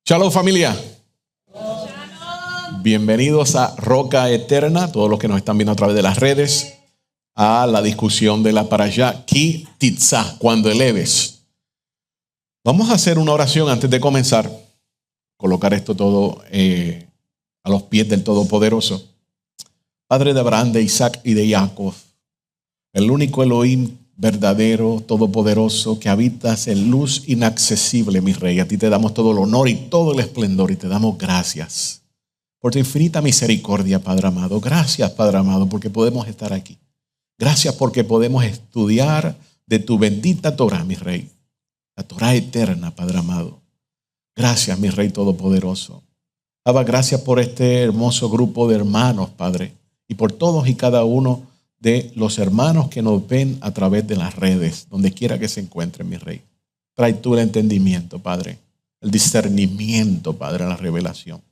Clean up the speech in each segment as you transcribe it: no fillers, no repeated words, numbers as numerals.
Shalom, familia. Bienvenidos a Roca Eterna, todos los que nos están viendo a través de las redes, a la discusión de la parashá Ki Titzah, cuando eleves. Vamos a hacer una oración antes de comenzar, colocar esto todo a los pies del Todopoderoso. Padre de Abraham, de Isaac y de Jacob, el único Elohim verdadero, todopoderoso, que habitas en luz inaccesible, mi Rey. A ti te damos todo el honor y todo el esplendor y te damos gracias por tu infinita misericordia, Padre amado. Gracias, Padre amado, porque podemos estar aquí. Gracias porque podemos estudiar de tu bendita Torah, mi Rey. La Torah eterna, Padre amado. Gracias, mi Rey todopoderoso. Abba, gracias por este hermoso grupo de hermanos, Padre, y por todos y cada uno de los hermanos que nos ven a través de las redes, donde quiera que se encuentren, mi Rey. Trae tú el entendimiento, Padre, el discernimiento, Padre, la revelación.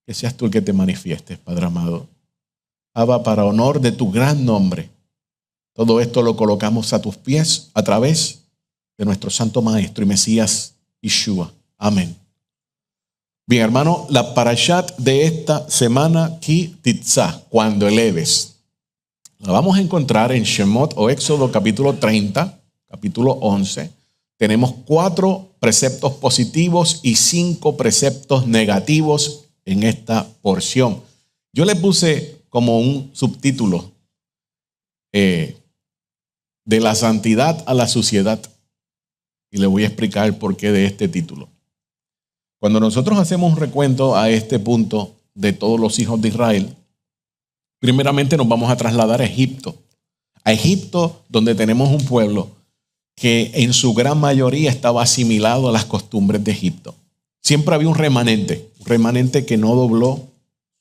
Que seas tú el que te manifiestes, Padre amado. Abba, para honor de tu gran nombre, todo esto lo colocamos a tus pies a través de nuestro Santo Maestro y Mesías Yeshua. Amén. Bien, hermano, la parashat de esta semana, Ki Titzah, cuando eleves. La vamos a encontrar en Shemot o Éxodo capítulo 30, capítulo 11. Tenemos 4 preceptos positivos y 5 preceptos negativos en esta porción. Yo le puse como un subtítulo de la santidad a la suciedad. Y le voy a explicar el porqué de este título. Cuando nosotros hacemos un recuento a este punto de todos los hijos de Israel, primeramente nos vamos a trasladar a Egipto. A Egipto, donde tenemos un pueblo que en su gran mayoría estaba asimilado a las costumbres de Egipto. Siempre había un remanente que no dobló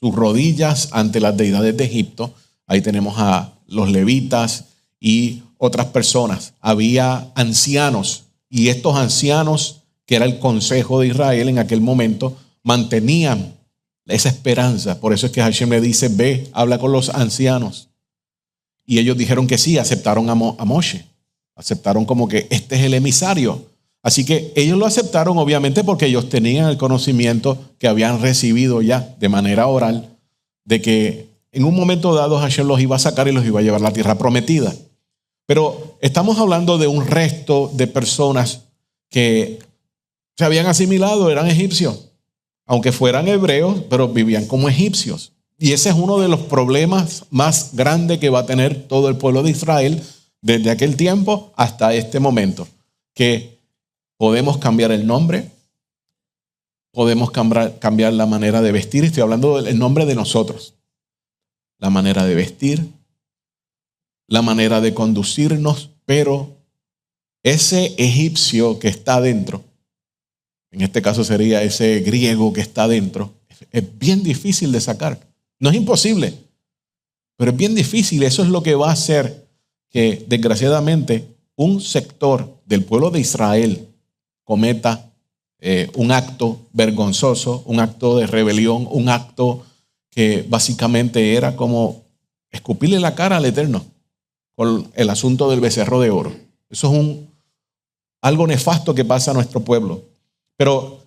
sus rodillas ante las deidades de Egipto. Ahí tenemos a los levitas y otras personas. Había ancianos, y estos ancianos, que era el consejo de Israel en aquel momento, mantenían esa esperanza. Por eso es que Hashem le dice: ve, habla con los ancianos. Y ellos dijeron que sí, aceptaron a Moshe. Aceptaron como que este es el emisario. Así que ellos lo aceptaron, obviamente, porque ellos tenían el conocimiento que habían recibido ya de manera oral, de que en un momento dado Hashem los iba a sacar y los iba a llevar a la tierra prometida. Pero estamos hablando de un resto de personas que se habían asimilado, eran egipcios. Aunque fueran hebreos, pero vivían como egipcios. Y ese es uno de los problemas más grandes que va a tener todo el pueblo de Israel desde aquel tiempo hasta este momento. Que podemos cambiar el nombre, podemos cambiar la manera de vestir. Estoy hablando del nombre de nosotros. La manera de vestir, la manera de conducirnos, pero ese egipcio que está adentro, en este caso sería ese griego que está dentro, es bien difícil de sacar. No es imposible, pero es bien difícil. Eso es lo que va a hacer que, desgraciadamente, un sector del pueblo de Israel cometa un acto vergonzoso, un acto de rebelión, un acto que básicamente era como escupirle la cara al Eterno con el asunto del becerro de oro. Eso es algo nefasto que pasa a nuestro pueblo. Pero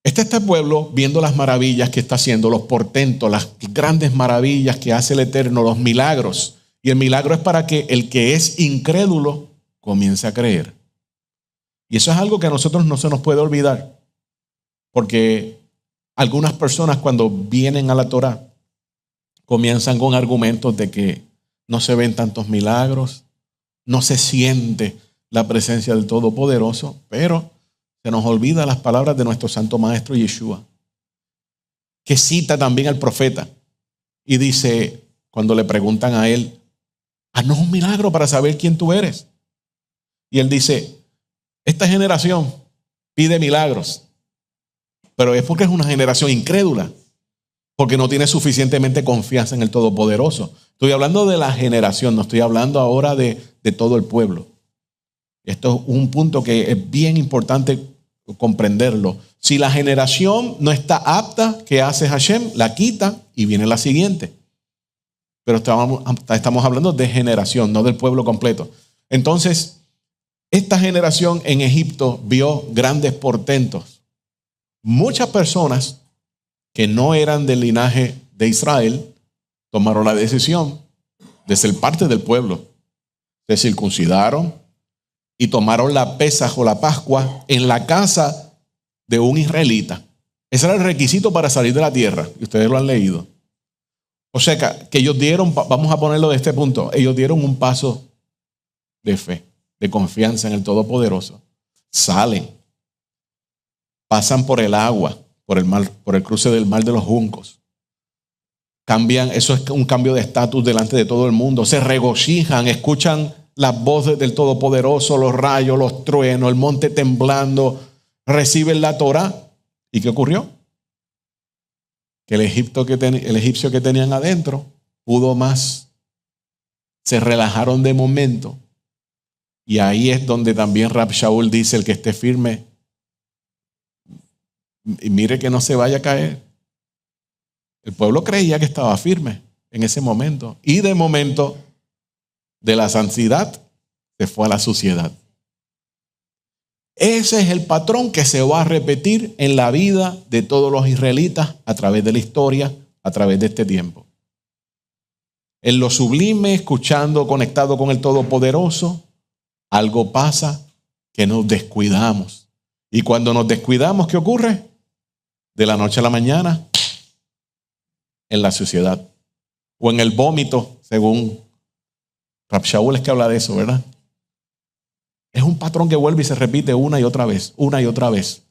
este pueblo, viendo las maravillas que está haciendo, los portentos, las grandes maravillas que hace el Eterno, los milagros. Y el milagro es para que el que es incrédulo comience a creer. Y eso es algo que a nosotros no se nos puede olvidar. Porque algunas personas, cuando vienen a la Torah, comienzan con argumentos de que no se ven tantos milagros, no se siente la presencia del Todopoderoso, pero se nos olvida las palabras de nuestro Santo Maestro Yeshua, que cita también al profeta y dice, cuando le preguntan a él: haznos un milagro para saber quién tú eres. Y él dice: esta generación pide milagros, pero es porque es una generación incrédula, porque no tiene suficientemente confianza en el Todopoderoso. Estoy hablando de la generación, no estoy hablando ahora de todo el pueblo. Esto es un punto que es bien importante comprenderlo. Si la generación no está apta, ¿qué hace Hashem? La quita y viene la siguiente. Pero estamos hablando de generación, no del pueblo completo. Entonces, esta generación en Egipto vio grandes portentos, muchas personas que no eran del linaje de Israel tomaron la decisión de ser parte del pueblo. Se circuncidaron y tomaron la Pesaj o la Pascua en la casa de un israelita. Ese era el requisito para salir de la tierra, y ustedes lo han leído. O sea que ellos dieron, vamos a ponerlo de este punto, ellos dieron un paso de fe, de confianza en el Todopoderoso. Salen, pasan por el agua, por el mar, por el cruce del mar de los juncos. Cambian, eso es un cambio de estatus delante de todo el mundo. Se regocijan, escuchan las voces del Todopoderoso, los rayos, los truenos, el monte temblando, reciben la Torá. ¿Y qué ocurrió? Que el egipcio que tenían adentro pudo más. Se relajaron de momento. Y ahí es donde también Rab Shaul dice: el que esté firme, y mire que no se vaya a caer. El pueblo creía que estaba firme en ese momento. Y de momento, de la santidad, se fue a la suciedad. Ese es el patrón que se va a repetir en la vida de todos los israelitas a través de la historia, a través de este tiempo. En lo sublime, escuchando, conectado con el Todopoderoso, algo pasa que nos descuidamos. Y cuando nos descuidamos, ¿qué ocurre? De la noche a la mañana, en la suciedad. O en el vómito, según Rab Shaul es que habla de eso, ¿verdad? Es un patrón que vuelve y se repite una y otra vez, una y otra vez.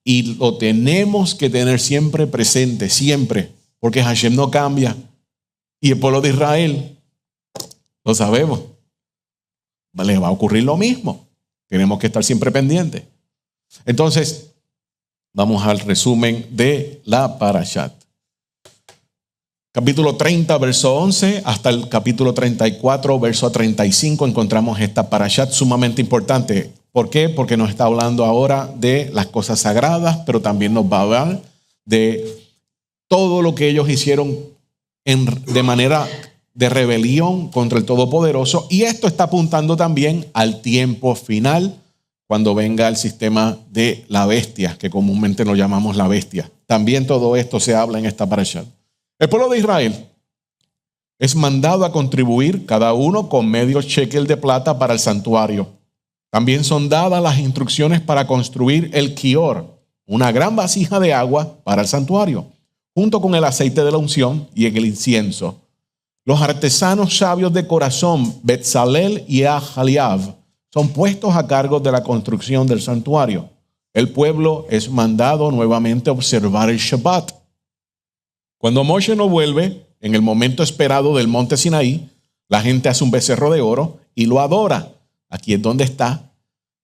Y lo tenemos que tener siempre presente, siempre, porque Hashem no cambia. Y el pueblo de Israel, lo sabemos, le va a ocurrir lo mismo. Tenemos que estar siempre pendientes. Entonces, vamos al resumen de la Parashat. Capítulo 30, verso 11, hasta el capítulo 34, verso 35, encontramos esta parashat sumamente importante. ¿Por qué? Porque nos está hablando ahora de las cosas sagradas, pero también nos va a hablar de todo lo que ellos hicieron de manera de rebelión contra el Todopoderoso. Y esto está apuntando también al tiempo final, cuando venga el sistema de la bestia, que comúnmente lo llamamos la bestia. También todo esto se habla en esta parashat. El pueblo de Israel es mandado a contribuir cada uno con medio shekel de plata para el santuario. También son dadas las instrucciones para construir el kior, una gran vasija de agua para el santuario, junto con el aceite de la unción y el incienso. Los artesanos sabios de corazón, Betzalel y Ahaliab, son puestos a cargo de la construcción del santuario. El pueblo es mandado nuevamente a observar el Shabbat. Cuando Moshe no vuelve, en el momento esperado del monte Sinaí, la gente hace un becerro de oro y lo adora. Aquí es donde está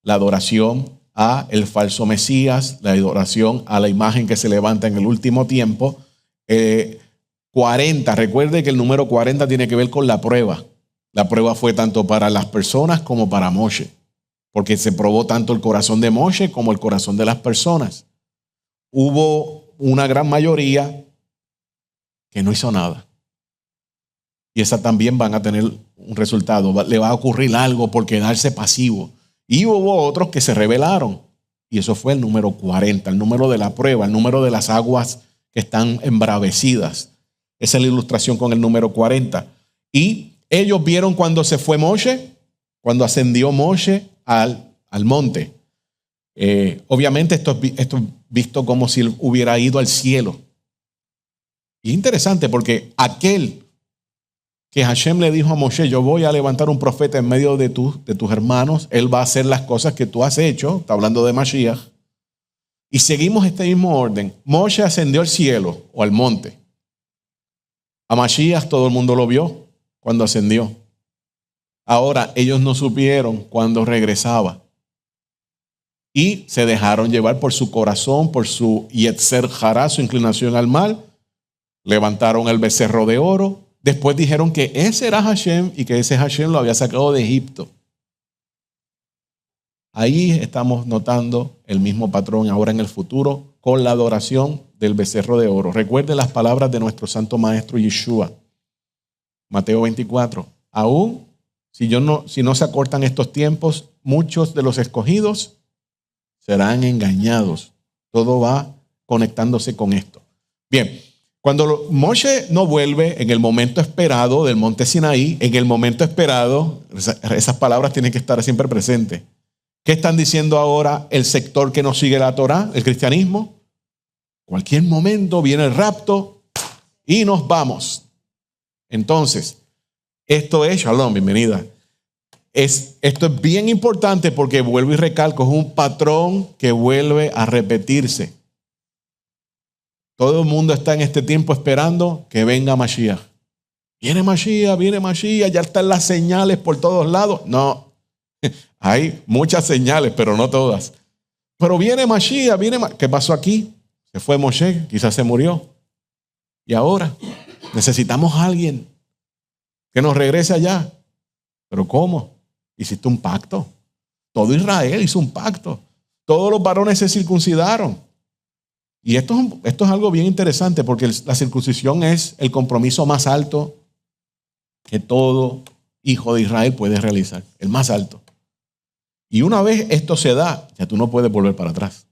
la adoración a el falso Mesías, la adoración a la imagen que se levanta en el último tiempo. 40, recuerde que el número 40 tiene que ver con la prueba. La prueba fue tanto para las personas como para Moshe, porque se probó tanto el corazón de Moshe como el corazón de las personas. Hubo una gran mayoría que no hizo nada. Y esas también van a tener un resultado. Le va a ocurrir algo por quedarse pasivo. Y hubo otros que se rebelaron. Y eso fue el número 40, el número de la prueba, el número de las aguas que están embravecidas. Esa es la ilustración con el número 40. Y ellos vieron cuando se fue Moshe, cuando ascendió Moshe al monte. Obviamente esto es visto como si él hubiera ido al cielo. Y es interesante porque aquel que Hashem le dijo a Moshe: yo voy a levantar un profeta en medio de tus hermanos, él va a hacer las cosas que tú has hecho, está hablando de Mashiach, y seguimos este mismo orden. Moshe ascendió al cielo o al monte. A Mashiach todo el mundo lo vio cuando ascendió. Ahora ellos no supieron cuándo regresaba. Y se dejaron llevar por su corazón, por su Yetzer Hará, su inclinación al mal. Levantaron el becerro de oro. Después dijeron que ese era Hashem y que ese Hashem lo había sacado de Egipto. Ahí estamos notando el mismo patrón ahora en el futuro con la adoración del becerro de oro. Recuerde las palabras de nuestro santo maestro Yeshua. Mateo 24. Aún si no se acortan estos tiempos, muchos de los escogidos serán engañados. Todo va conectándose con esto. Bien, cuando Moshe no vuelve en el momento esperado del monte Sinaí, en el momento esperado, esas palabras tienen que estar siempre presentes. ¿Qué están diciendo ahora el sector que no sigue la Torá, el cristianismo? Cualquier momento viene el rapto y nos vamos. Entonces, esto es, Shalom, bienvenida. Esto es bien importante porque vuelvo y recalco, es un patrón que vuelve a repetirse. Todo el mundo está en este tiempo esperando que venga Mashiach. Viene Mashiach, ya están las señales por todos lados. No, hay muchas señales, pero no todas. Pero viene Mashiach, ¿qué pasó aquí? Se fue Moshe, quizás se murió. Y ahora necesitamos a alguien que nos regrese allá. ¿Pero cómo? Hiciste un pacto. Todo Israel hizo un pacto. Todos los varones se circuncidaron. Y esto es algo bien interesante porque la circuncisión es el compromiso más alto que todo hijo de Israel puede realizar. El más alto. Y una vez esto se da, ya tú no puedes volver para atrás.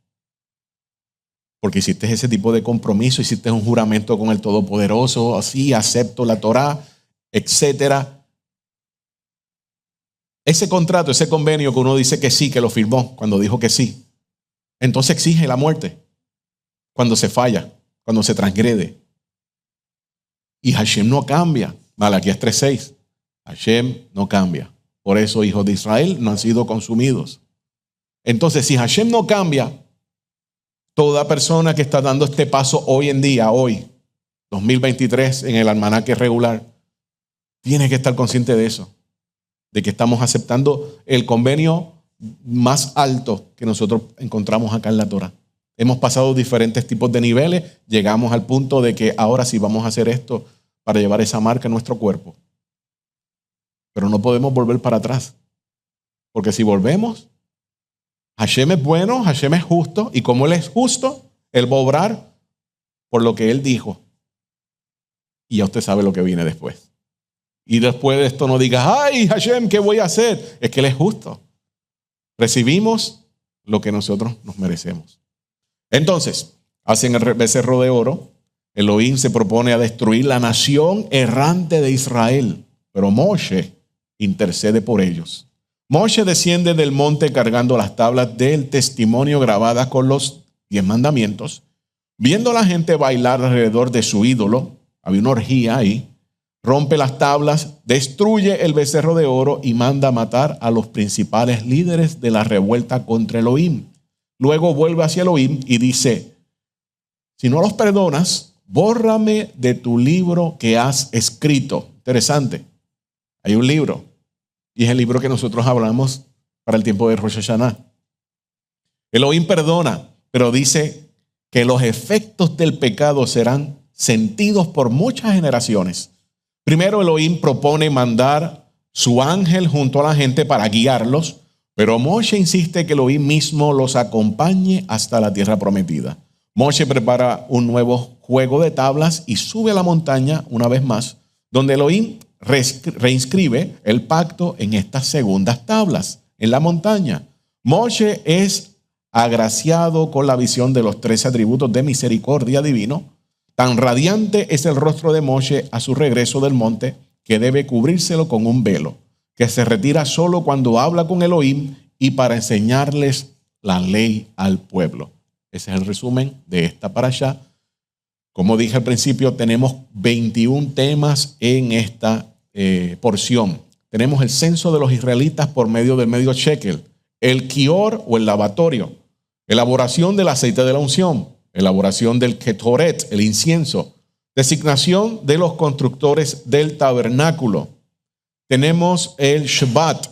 Porque hiciste ese tipo de compromiso, hiciste un juramento con el Todopoderoso, así, acepto la Torá, etcétera. Ese contrato, ese convenio que uno dice que sí, que lo firmó cuando dijo que sí, entonces exige la muerte cuando se falla, cuando se transgrede. Y Hashem no cambia. Malaquías 3:6. Hashem no cambia. Por eso hijos de Israel no han sido consumidos. Entonces, si Hashem no cambia, toda persona que está dando este paso hoy en día, hoy, 2023, en el almanaque regular, tiene que estar consciente de eso, de que estamos aceptando el convenio más alto que nosotros encontramos acá en la Torá. Hemos pasado diferentes tipos de niveles, llegamos al punto de que ahora sí vamos a hacer esto para llevar esa marca en nuestro cuerpo. Pero no podemos volver para atrás, porque si volvemos, Hashem es bueno, Hashem es justo, y como Él es justo, Él va a obrar por lo que Él dijo. Y ya usted sabe lo que viene después. Y después de esto no digas, ay Hashem, ¿qué voy a hacer? Es que Él es justo. Recibimos lo que nosotros nos merecemos. Entonces, hacen el becerro de oro. Elohim se propone a destruir la nación errante de Israel, pero Moshe intercede por ellos. Moshe desciende del monte cargando las tablas del testimonio grabadas con los 10 mandamientos. Viendo a la gente bailar alrededor de su ídolo, había una orgía ahí, rompe las tablas, destruye el becerro de oro y manda a matar a los principales líderes de la revuelta contra Elohim. Luego vuelve hacia Elohim y dice, si no los perdonas, bórrame de tu libro que has escrito. Interesante. Hay un libro. Y es el libro que nosotros hablamos para el tiempo de Rosh Hashanah. Elohim perdona, pero dice que los efectos del pecado serán sentidos por muchas generaciones. Primero Elohim propone mandar su ángel junto a la gente para guiarlos, pero Moshe insiste que Elohim mismo los acompañe hasta la tierra prometida. Moshe prepara un nuevo juego de tablas y sube a la montaña una vez más, donde Elohim reinscribe el pacto en estas segundas tablas, en la montaña. Moshe es agraciado con la visión de los 13 atributos de misericordia divino. Tan radiante es el rostro de Moshe a su regreso del monte que debe cubrírselo con un velo, que se retira solo cuando habla con Elohim y para enseñarles la ley al pueblo. Ese es el resumen de esta parashá. Como dije al principio, tenemos 21 temas en esta porción. Tenemos el censo de los israelitas por medio del medio shekel, el kior o el lavatorio, elaboración del aceite de la unción, elaboración del ketoret, el incienso, designación de los constructores del tabernáculo. Tenemos el Shabbat,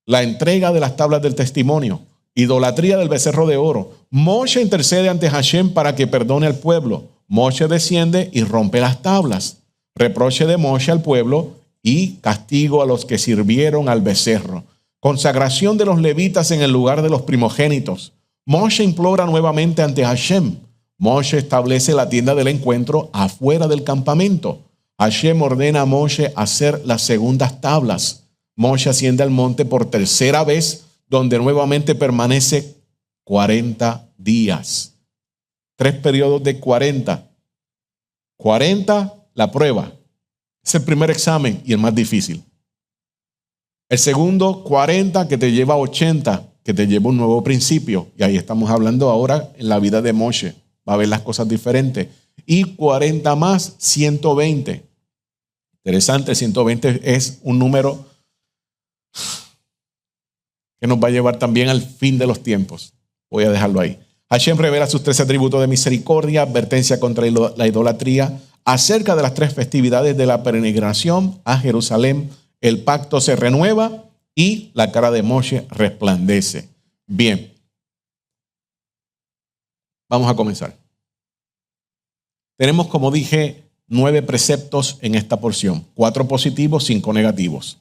la entrega de las tablas del testimonio, idolatría del becerro de oro. Moshe intercede ante Hashem para que perdone al pueblo. Moshe desciende y rompe las tablas. Reproche de Moshe al pueblo y castigo a los que sirvieron al becerro. Consagración de los levitas en el lugar de los primogénitos. Moshe implora nuevamente ante Hashem. Moshe establece la tienda del encuentro afuera del campamento. Hashem ordena a Moshe hacer las segundas tablas. Moshe asciende al monte por tercera vez, donde nuevamente permanece 40 días. 3 periodos de 40. 40, la prueba. Es el primer examen y el más difícil. El segundo, 40, que te lleva a 80, que te lleva a un nuevo principio. Y ahí estamos hablando ahora en la vida de Moshe. Va a ver las cosas diferentes. Y 40 más, 120. Interesante, 120 es un número que nos va a llevar también al fin de los tiempos. Voy a dejarlo ahí. Hashem revela sus 3 atributos de misericordia, advertencia contra la idolatría, acerca de las 3 festividades de la peregrinación a Jerusalén. El pacto se renueva y la cara de Moshe resplandece. Bien, vamos a comenzar. Tenemos, como dije, 9 preceptos en esta porción. 4 positivos, 5 negativos.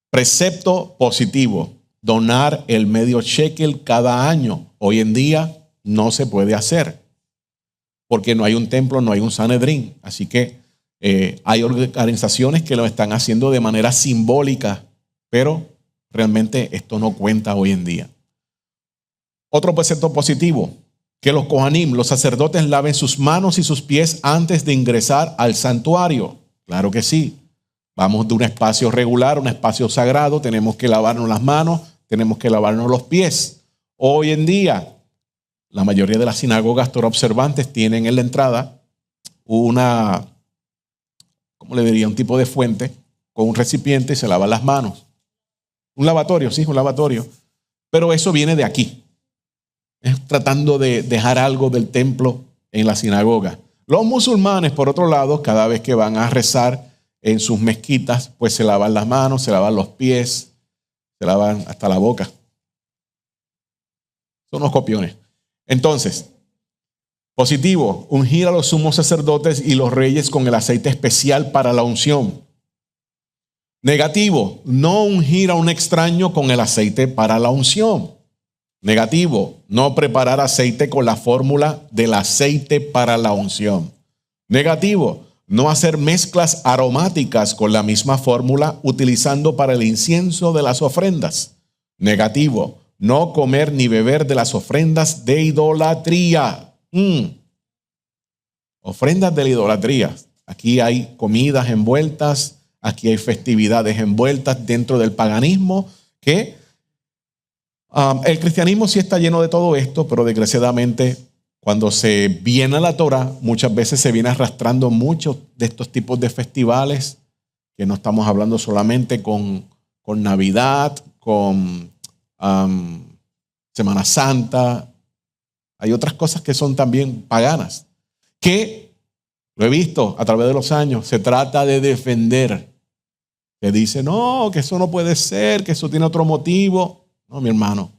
Precepto positivo: donar el medio shekel cada año. Hoy en día no se puede hacer porque no hay un templo, no hay un Sanedrín. Así que hay organizaciones que lo están haciendo de manera simbólica, pero realmente esto no cuenta hoy en día. Otro precepto positivo: que los Kohanim, los sacerdotes, laven sus manos y sus pies antes de ingresar al santuario. Claro que sí. Vamos de un espacio regular a un espacio sagrado, tenemos que lavarnos las manos, tenemos que lavarnos los pies. Hoy en día, la mayoría de las sinagogas torah-observantes tienen en la entrada una, ¿cómo le diría? Un tipo de fuente con un recipiente y se lavan las manos. Un lavatorio, sí, un lavatorio. Pero eso viene de aquí. Es tratando de dejar algo del templo en la sinagoga. Los musulmanes, por otro lado, cada vez que van a rezar en sus mezquitas, pues se lavan las manos, se lavan los pies, se lavan hasta la boca. Son unos copiones. Entonces, positivo: ungir a los sumos sacerdotes y los reyes con el aceite especial para la unción. Negativo: no ungir a un extraño con el aceite para la unción. Negativo: no preparar aceite con la fórmula del aceite para la unción. Negativo: no hacer mezclas aromáticas con la misma fórmula utilizando para el incienso de las ofrendas. Negativo: no comer ni beber de las ofrendas de idolatría. Ofrendas de la idolatría. Aquí hay comidas envueltas, aquí hay festividades envueltas dentro del paganismo, que el cristianismo sí está lleno de todo esto, pero desgraciadamente cuando se viene a la Torah, muchas veces se viene arrastrando muchos de estos tipos de festivales, que no estamos hablando solamente con Navidad, con Semana Santa. Hay otras cosas que son también paganas, que lo he visto a través de los años, se trata de defender. Se dice, no, que eso no puede ser, que eso tiene otro motivo. No, mi hermano.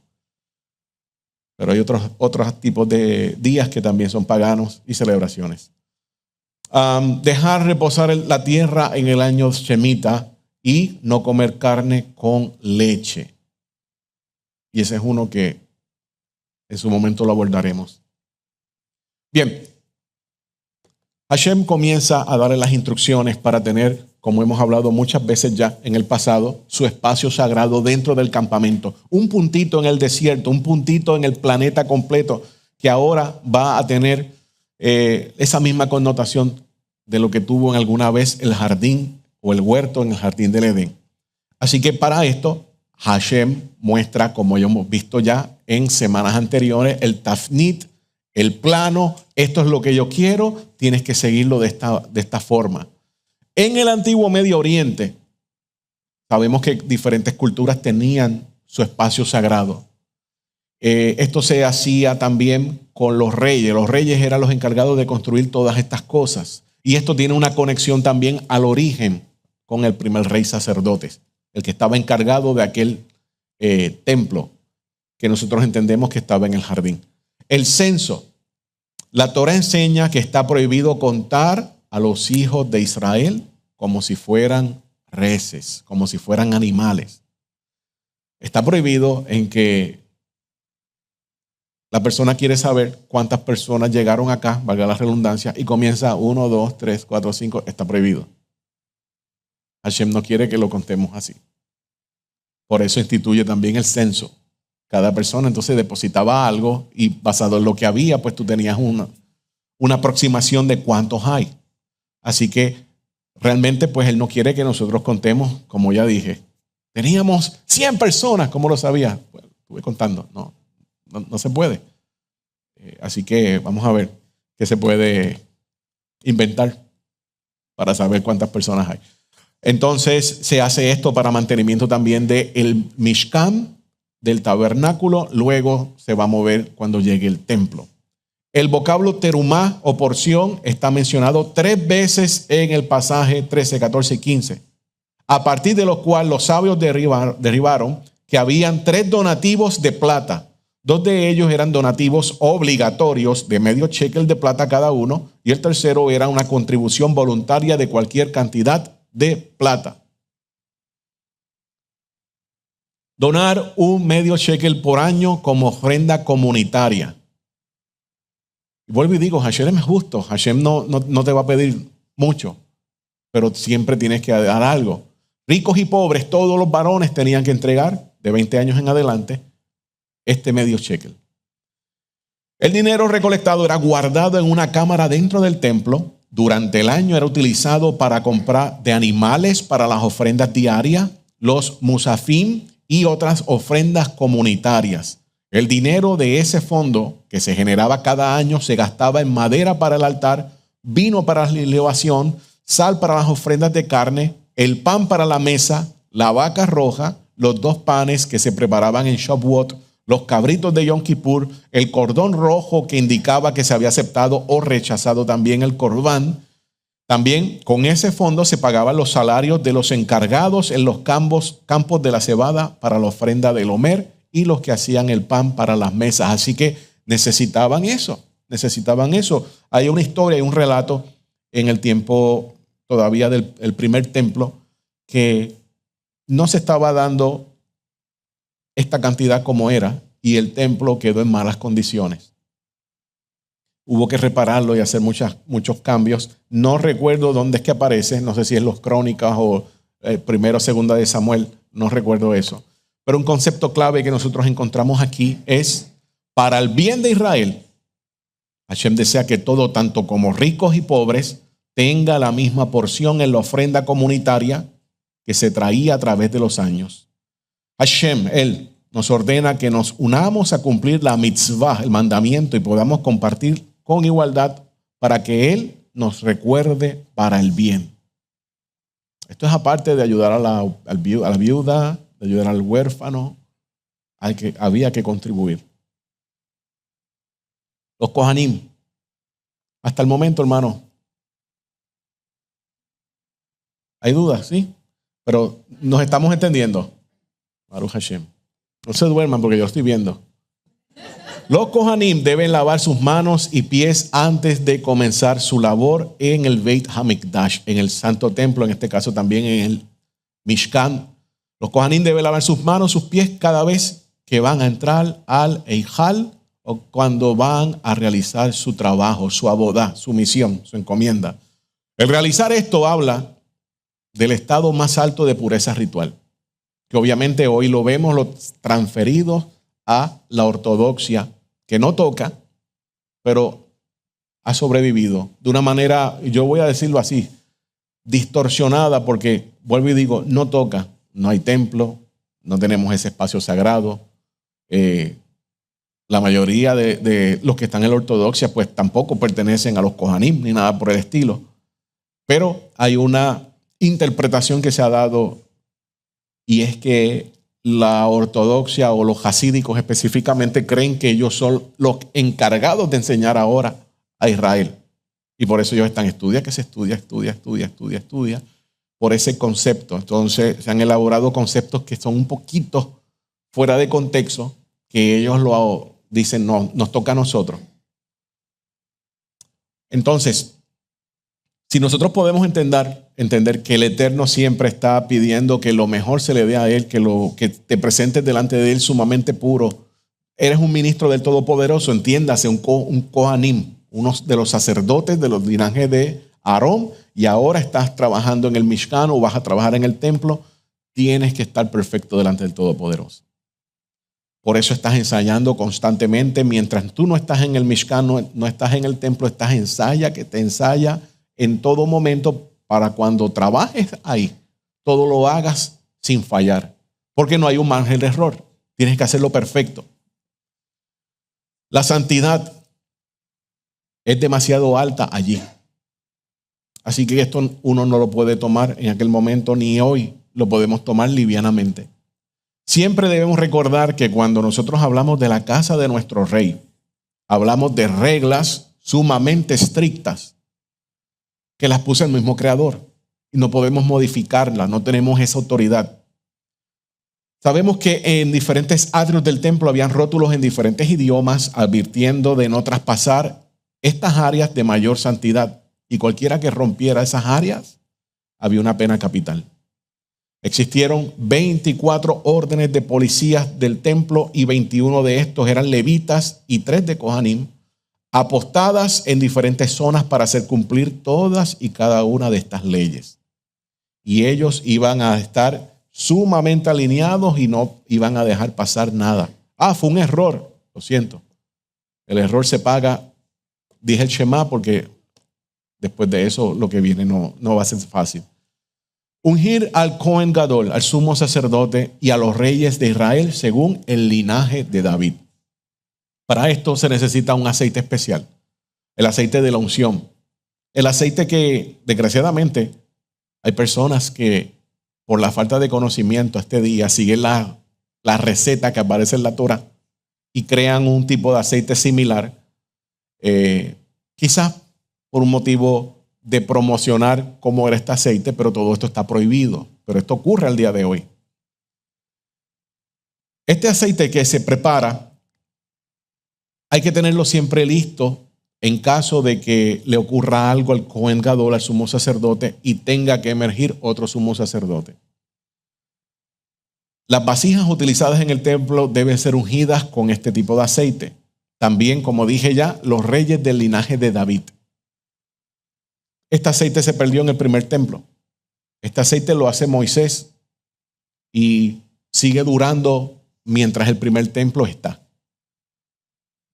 Pero hay otros tipos de días que también son paganos y celebraciones. Dejar reposar la tierra en el año Shemitah y no comer carne con leche. Y ese es uno que en su momento lo abordaremos. Bien, Hashem comienza a darle las instrucciones para tener, como hemos hablado muchas veces ya en el pasado, su espacio sagrado dentro del campamento. Un puntito en el desierto, un puntito en el planeta completo, que ahora va a tener esa misma connotación de lo que tuvo en alguna vez el jardín o el huerto en el jardín del Edén. Así que para esto, Hashem muestra, como ya hemos visto ya en semanas anteriores, el tafnit, el plano. Esto es lo que yo quiero, tienes que seguirlo de esta forma. En el antiguo Medio Oriente, sabemos que diferentes culturas tenían su espacio sagrado. Esto se hacía también con los reyes. Los reyes eran los encargados de construir todas estas cosas. Y esto tiene una conexión también al origen con el primer rey sacerdote, el que estaba encargado de aquel templo que nosotros entendemos que estaba en el jardín. El censo. La Torah enseña que está prohibido contar a los hijos de Israel como si fueran reses, como si fueran animales. Está prohibido en que la persona quiere saber cuántas personas llegaron acá, valga la redundancia, y comienza 1, 2, 3, 4, 5, está prohibido. Hashem no quiere que lo contemos así. Por eso instituye también el censo. Cada persona entonces depositaba algo y basado en lo que había, pues tú tenías una aproximación de cuántos hay. Así que realmente pues Él no quiere que nosotros contemos, como ya dije. Teníamos 100 personas, ¿cómo lo sabía? Bueno, estuve contando, no se puede. Así que vamos a ver qué se puede inventar para saber cuántas personas hay. Entonces se hace esto para mantenimiento también del Mishkan, del tabernáculo. Luego se va a mover cuando llegue el templo. El vocablo terumá o porción está mencionado 3 veces en el pasaje 13, 14 y 15. A partir de lo cual los sabios derivaron que habían 3 donativos de plata. 2 de ellos eran donativos obligatorios de medio shekel de plata cada uno, y el tercero era una contribución voluntaria de cualquier cantidad de plata. Donar un medio shekel por año como ofrenda comunitaria. Y vuelvo y digo, Hashem es justo. Hashem no te va a pedir mucho, pero siempre tienes que dar algo. Ricos y pobres, todos los varones tenían que entregar de 20 años en adelante este medio shekel. El dinero recolectado era guardado en una cámara dentro del templo. Durante el año era utilizado para comprar de animales para las ofrendas diarias, los musafim y otras ofrendas comunitarias. El dinero de ese fondo que se generaba cada año se gastaba en madera para el altar, vino para la libación, sal para las ofrendas de carne, el pan para la mesa, la vaca roja, los 2 panes que se preparaban en Shavuot, los cabritos de Yom Kippur, el cordón rojo que indicaba que se había aceptado o rechazado también el corbán. También con ese fondo se pagaban los salarios de los encargados en los campos de la cebada para la ofrenda del Omer y los que hacían el pan para las mesas. Así que necesitaban eso. Hay una historia, hay un relato en el tiempo todavía del primer templo que no se estaba dando esta cantidad como era, y el templo quedó en malas condiciones. Hubo que repararlo y hacer muchos cambios. No recuerdo dónde es que aparece, no sé si es los Crónicas o primero o segunda de Samuel, no recuerdo eso. Pero un concepto clave que nosotros encontramos aquí es, para el bien de Israel, Hashem desea que todo, tanto como ricos y pobres, tenga la misma porción en la ofrenda comunitaria que se traía a través de los años. Hashem, Él, nos ordena que nos unamos a cumplir la mitzvah, el mandamiento, y podamos compartir con igualdad para que Él nos recuerde para el bien. Esto es aparte de ayudar a la viuda, de ayudar al huérfano. Había que contribuir. Los Kohanim, hasta el momento, hermano, hay dudas, ¿sí? Pero nos estamos entendiendo. Baruch Hashem. No se duerman porque yo estoy viendo. Los Kohanim deben lavar sus manos y pies antes de comenzar su labor en el Beit HaMikdash, en el Santo Templo, en este caso también en el Mishkan. Los Kohanim deben lavar sus manos, sus pies cada vez que van a entrar al Eijal o cuando van a realizar su trabajo, su abodá, su misión, su encomienda. El realizar esto habla del estado más alto de pureza ritual, que obviamente hoy lo vemos transferido a la ortodoxia, que no toca, pero ha sobrevivido de una manera, yo voy a decirlo así, distorsionada, porque vuelvo y digo, no toca, no hay templo, no tenemos ese espacio sagrado. La mayoría de los que están en la ortodoxia pues tampoco pertenecen a los Kohanim ni nada por el estilo, pero hay una interpretación que se ha dado, y es que la ortodoxia o los hasídicos específicamente creen que ellos son los encargados de enseñar ahora a Israel. Y por eso ellos están estudia por ese concepto. Entonces se han elaborado conceptos que son un poquito fuera de contexto, que ellos lo dicen, no, nos toca a nosotros. Entonces, si nosotros podemos entender que el Eterno siempre está pidiendo que lo mejor se le dé a Él, que te presentes delante de Él sumamente puro, eres un ministro del Todopoderoso, entiéndase, un Kohanim, uno de los sacerdotes de los linajes de Aarón, y ahora estás trabajando en el Mishkan o vas a trabajar en el templo, tienes que estar perfecto delante del Todopoderoso. Por eso estás ensayando constantemente. Mientras tú no estás en el Mishkan, no estás en el templo, estás ensaya en todo momento para cuando trabajes ahí, todo lo hagas sin fallar. Porque no hay un margen de error. Tienes que hacerlo perfecto. La santidad es demasiado alta allí. Así que esto uno no lo puede tomar en aquel momento, ni hoy lo podemos tomar livianamente. Siempre debemos recordar que cuando nosotros hablamos de la casa de nuestro rey, hablamos de reglas sumamente estrictas que las puso el mismo Creador y no podemos modificarlas, no tenemos esa autoridad. Sabemos que en diferentes atrios del templo habían rótulos en diferentes idiomas advirtiendo de no traspasar estas áreas de mayor santidad, y cualquiera que rompiera esas áreas había una pena capital. Existieron 24 órdenes de policías del templo y 21 de estos eran levitas y 3 de Kohanim, apostadas en diferentes zonas para hacer cumplir todas y cada una de estas leyes. Y ellos iban a estar sumamente alineados y no iban a dejar pasar nada. Fue un error, lo siento. El error se paga, dije el Shema porque después de eso lo que viene no va a ser fácil. Ungir al Cohen Gadol, al sumo sacerdote y a los reyes de Israel según el linaje de David. Para esto se necesita un aceite especial, el aceite de la unción. El aceite que, desgraciadamente, hay personas que por la falta de conocimiento este día siguen la receta que aparece en la Torah y crean un tipo de aceite similar, quizás por un motivo de promocionar cómo era este aceite, pero todo esto está prohibido. Pero esto ocurre al día de hoy. Este aceite que se prepara, hay que tenerlo siempre listo en caso de que le ocurra algo al Cohen Gadol, al sumo sacerdote, y tenga que emergir otro sumo sacerdote. Las vasijas utilizadas en el templo deben ser ungidas con este tipo de aceite. También, como dije ya, los reyes del linaje de David. Este aceite se perdió en el primer templo. Este aceite lo hace Moisés y sigue durando mientras el primer templo está.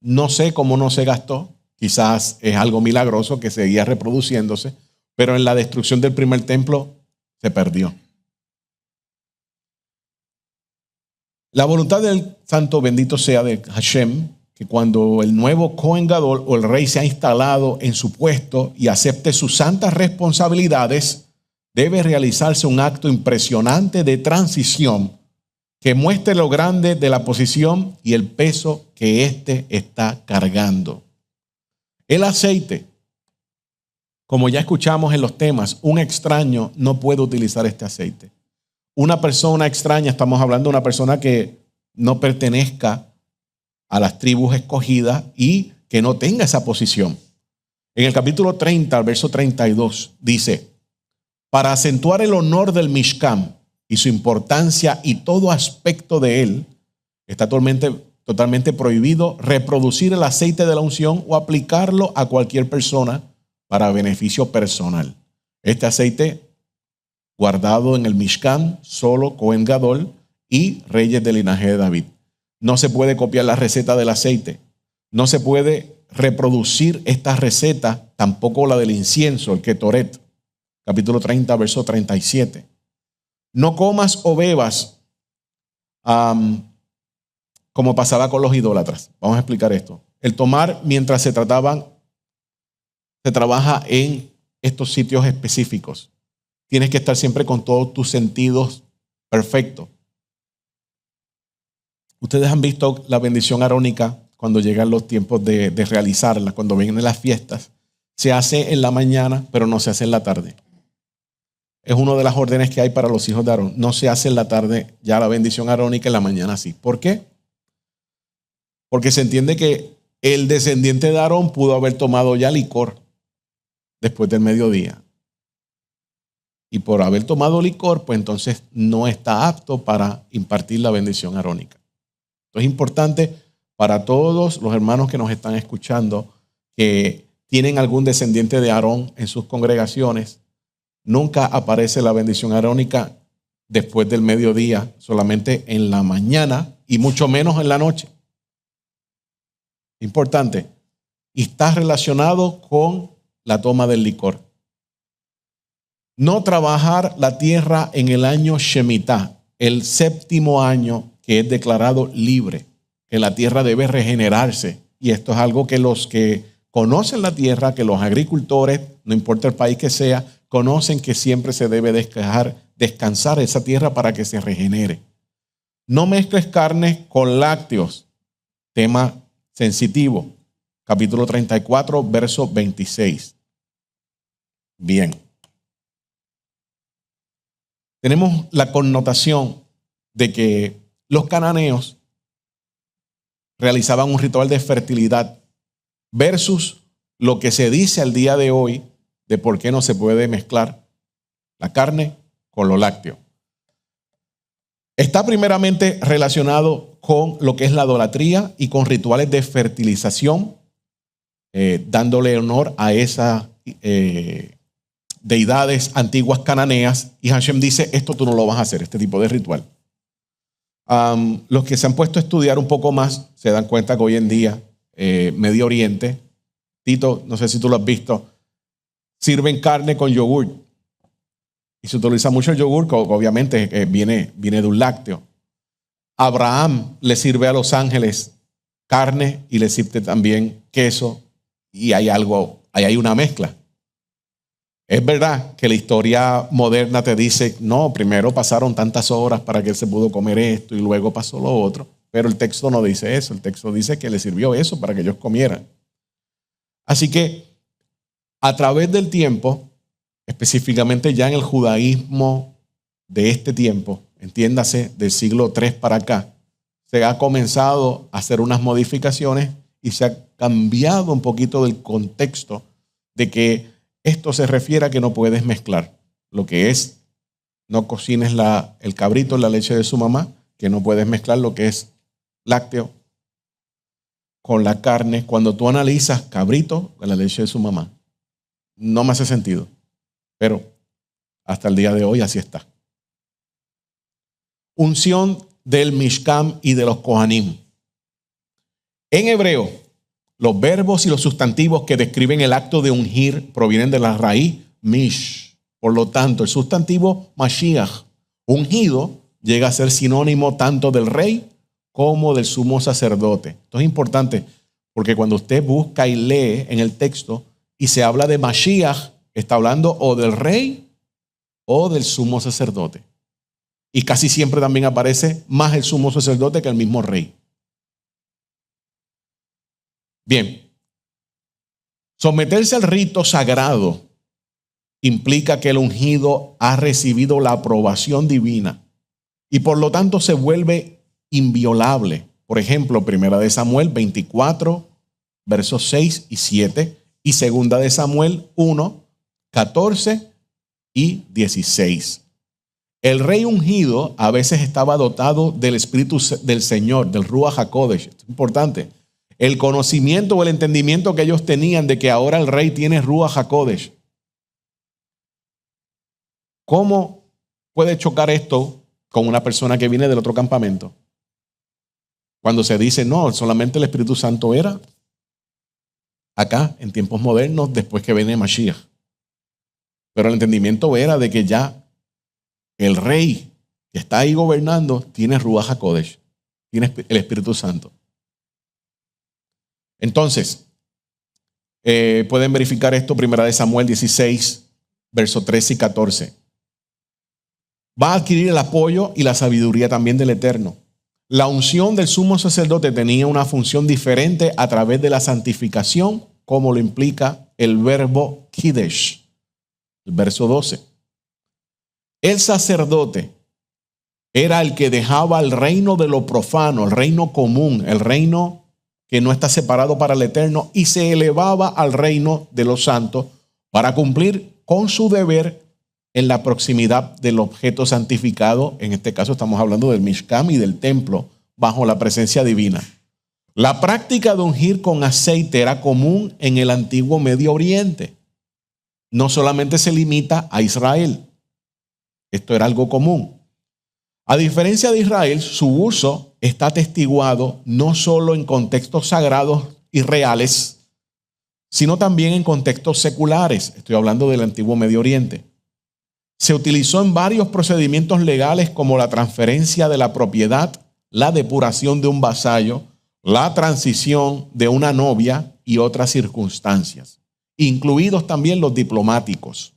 No sé cómo no se gastó. Quizás es algo milagroso que seguía reproduciéndose, pero en la destrucción del primer templo se perdió. La voluntad del santo bendito sea de Hashem, que cuando el nuevo Cohen Gadol o el rey se ha instalado en su puesto y acepte sus santas responsabilidades, debe realizarse un acto impresionante de transición que muestre lo grande de la posición y el peso que éste está cargando. El aceite, como ya escuchamos en los temas, un extraño no puede utilizar este aceite. Una persona extraña, estamos hablando de una persona que no pertenezca a las tribus escogidas y que no tenga esa posición. En el capítulo 30, al verso 32, dice: para acentuar el honor del Mishkan y su importancia y todo aspecto de él, está totalmente prohibido reproducir el aceite de la unción o aplicarlo a cualquier persona para beneficio personal. Este aceite guardado en el Mishkan, solo Cohen Gadol y reyes del linaje de David. No se puede copiar la receta del aceite. No se puede reproducir esta receta, tampoco la del incienso, el Ketoret. Capítulo 30, verso 37. No comas o bebas como pasaba con los idólatras. Vamos a explicar esto. El tomar mientras se trabaja en estos sitios específicos. Tienes que estar siempre con todos tus sentidos perfectos. Ustedes han visto la bendición arónica cuando llegan los tiempos de realizarla, cuando vienen las fiestas. Se hace en la mañana, pero no se hace en la tarde. Es una de las órdenes que hay para los hijos de Aarón. No se hace en la tarde ya la bendición arónica, en la mañana sí. ¿Por qué? Porque se entiende que el descendiente de Aarón pudo haber tomado ya licor después del mediodía. Y por haber tomado licor, pues entonces no está apto para impartir la bendición arónica. Entonces es importante para todos los hermanos que nos están escuchando que tienen algún descendiente de Aarón en sus congregaciones. Nunca aparece la bendición arónica después del mediodía, solamente en la mañana y mucho menos en la noche. Importante. Y está relacionado con la toma del licor. No trabajar la tierra en el año Shemitah, el séptimo año que es declarado libre, que la tierra debe regenerarse. Y esto es algo que los que conocen la tierra, que los agricultores, no importa el país que sea, conocen que siempre se debe dejar descansar esa tierra para que se regenere. No mezcles carne con lácteos, tema sensitivo. Capítulo 34, verso 26. Bien. Tenemos la connotación de que los cananeos realizaban un ritual de fertilidad versus lo que se dice al día de hoy de por qué no se puede mezclar la carne con lo lácteo. Está primeramente relacionado con lo que es la idolatría y con rituales de fertilización, dándole honor a esas deidades antiguas cananeas. Y Hashem dice, esto tú no lo vas a hacer, este tipo de ritual. Los que se han puesto a estudiar un poco más se dan cuenta que hoy en día Medio Oriente, Tito, no sé si tú lo has visto, sirven carne con yogur. Y se utiliza mucho el yogur, que obviamente viene de un lácteo. Abraham le sirve a los ángeles carne y le sirve también queso. Y hay una mezcla. Es verdad que la historia moderna te dice, no, primero pasaron tantas horas para que él se pudo comer esto y luego pasó lo otro. Pero el texto no dice eso. El texto dice que le sirvió eso para que ellos comieran. Así que a través del tiempo, específicamente ya en el judaísmo de este tiempo, entiéndase del siglo III para acá, se ha comenzado a hacer unas modificaciones y se ha cambiado un poquito del contexto de que esto se refiere a que no puedes mezclar lo que es, no cocines el cabrito en la leche de su mamá, que no puedes mezclar lo que es lácteo con la carne. Cuando tú analizas cabrito en la leche de su mamá, no me hace sentido, pero hasta el día de hoy así está. Unción del Mishkan y de los Kohanim. En hebreo, los verbos y los sustantivos que describen el acto de ungir provienen de la raíz mish. Por lo tanto, el sustantivo Mashiach, ungido, llega a ser sinónimo tanto del rey como del sumo sacerdote. Esto es importante porque cuando usted busca y lee en el texto y se habla de Mashiach, está hablando o del rey o del sumo sacerdote. Y casi siempre también aparece más el sumo sacerdote que el mismo rey. Bien, someterse al rito sagrado implica que el ungido ha recibido la aprobación divina y por lo tanto se vuelve inviolable. Por ejemplo, 1 Samuel 24, versos 6 y 7 y 2 Samuel 1, 14 y 16. El rey ungido a veces estaba dotado del Espíritu del Señor, del Ruach HaKodesh. Esto es importante. El conocimiento o el entendimiento que ellos tenían de que ahora el rey tiene Ruach HaKodesh. ¿Cómo puede chocar esto con una persona que viene del otro campamento? Cuando se dice, no, solamente el Espíritu Santo era acá, en tiempos modernos, después que viene Mashiach. Pero el entendimiento era de que ya el rey que está ahí gobernando tiene Ruach HaKodesh, tiene el Espíritu Santo. Entonces, pueden verificar esto, 1 Samuel 16, versos 13 y 14. Va a adquirir el apoyo y la sabiduría también del Eterno. La unción del sumo sacerdote tenía una función diferente a través de la santificación, como lo implica el verbo Kiddush, el verso 12. El sacerdote era el que dejaba el reino de lo profano, el reino común, el reino que no está separado para el Eterno, y se elevaba al reino de los santos para cumplir con su deber en la proximidad del objeto santificado. En este caso estamos hablando del Mishkan y del templo, bajo la presencia divina. La práctica de ungir con aceite era común en el antiguo Medio Oriente. No solamente se limita a Israel. Esto era algo común. A diferencia de Israel, su uso está atestiguado no solo en contextos sagrados y reales, sino también en contextos seculares. Estoy hablando del antiguo Medio Oriente. Se utilizó en varios procedimientos legales como la transferencia de la propiedad, la depuración de un vasallo, la transición de una novia y otras circunstancias, incluidos también los diplomáticos.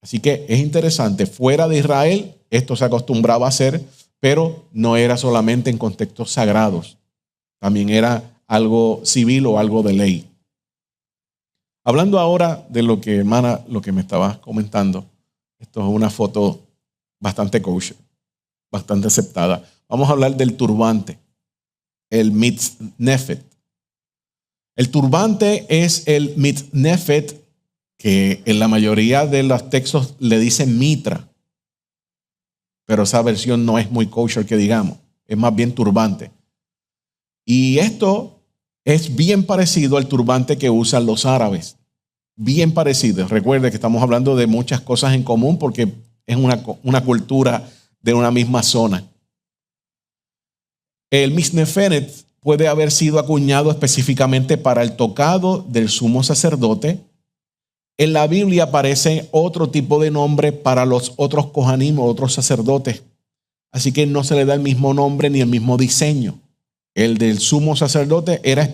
Así que es interesante, fuera de Israel esto se acostumbraba a hacer, pero no era solamente en contextos sagrados, también era algo civil o algo de ley. Hablando ahora de lo que, hermana, lo que me estabas comentando, esto es una foto bastante kosher, bastante aceptada. Vamos a hablar del turbante, el mitznefet. El turbante es el mitznefet, que en la mayoría de los textos le dicen mitra, pero esa versión no es muy kosher que digamos, es más bien turbante. Y esto es bien parecido al turbante que usan los árabes, bien parecido. Recuerde que estamos hablando de muchas cosas en común porque es una cultura de una misma zona. El mitznefet puede haber sido acuñado específicamente para el tocado del sumo sacerdote. En la Biblia aparece otro tipo de nombre para los otros kohanim o otros sacerdotes. Así que no se le da el mismo nombre ni el mismo diseño. El del sumo sacerdote era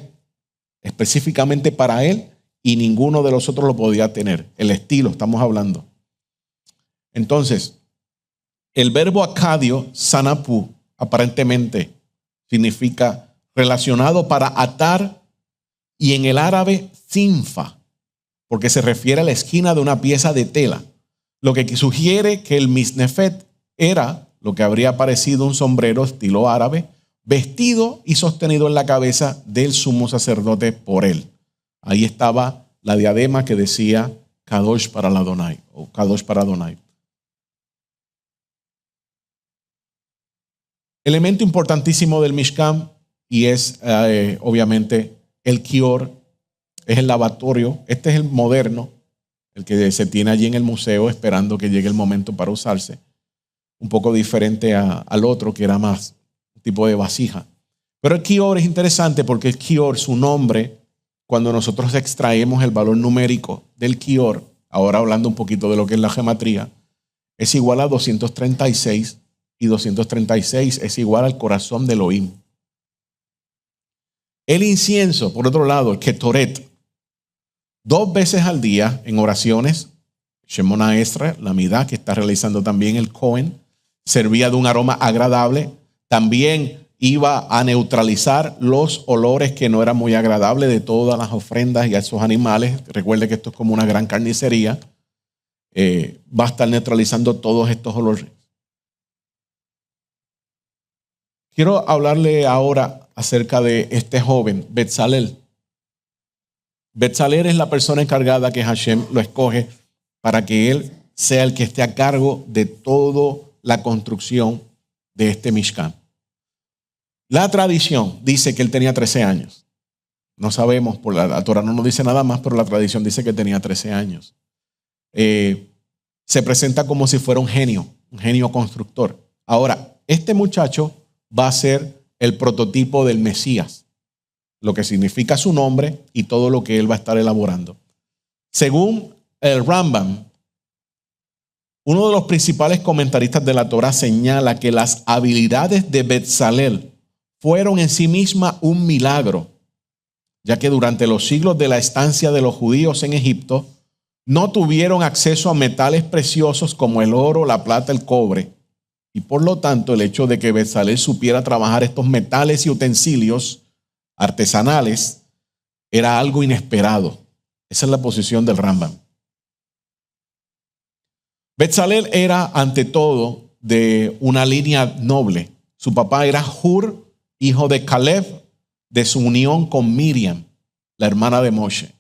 específicamente para él y ninguno de los otros lo podía tener. El estilo, estamos hablando. Entonces, el verbo acadio, sanapu, aparentemente significa relacionado para atar, y en el árabe sinfa, porque se refiere a la esquina de una pieza de tela, lo que sugiere que el mitznefet era lo que habría parecido un sombrero estilo árabe, vestido y sostenido en la cabeza del sumo sacerdote por él. Ahí estaba la diadema que decía Kadosh para la Adonai, o Kadosh para Adonai. Elemento importantísimo del Mishkan, y es obviamente el kior, es el lavatorio. Este es el moderno, el que se tiene allí en el museo esperando que llegue el momento para usarse. Un poco diferente al otro, que era más un tipo de vasija. Pero el kior es interesante porque el kior, su nombre, cuando nosotros extraemos el valor numérico del kior, ahora hablando un poquito de lo que es la gematría, es igual a 236, y 236 es igual al corazón de Elohim. El incienso, por otro lado, el ketoret, 2 veces al día en oraciones, Shemona Esra, la midá que está realizando también el Cohen, servía de un aroma agradable. También iba a neutralizar los olores que no eran muy agradables de todas las ofrendas y a esos animales. Recuerde que esto es como una gran carnicería. Va a estar neutralizando todos estos olores. Quiero hablarle ahora acerca de este joven, Betzalel. Betzalel es la persona encargada que Hashem lo escoge para que él sea el que esté a cargo de toda la construcción de este Mishkan. La tradición dice que él tenía 13 años. No sabemos, por la Torah no nos dice nada más, pero la tradición dice que tenía 13 años. Se presenta como si fuera un genio constructor. Ahora, este muchacho va a ser el prototipo del Mesías, lo que significa su nombre y todo lo que él va a estar elaborando. Según el Rambam, uno de los principales comentaristas de la Torah señala que las habilidades de Betzalel fueron en sí mismas un milagro, ya que durante los siglos de la estancia de los judíos en Egipto no tuvieron acceso a metales preciosos como el oro, la plata, el cobre. Y por lo tanto, el hecho de que Betzalel supiera trabajar estos metales y utensilios artesanales era algo inesperado. Esa es la posición del Rambam. Betzalel era, ante todo, de una línea noble. Su papá era Hur, hijo de Caleb, de su unión con Miriam, la hermana de Moshe.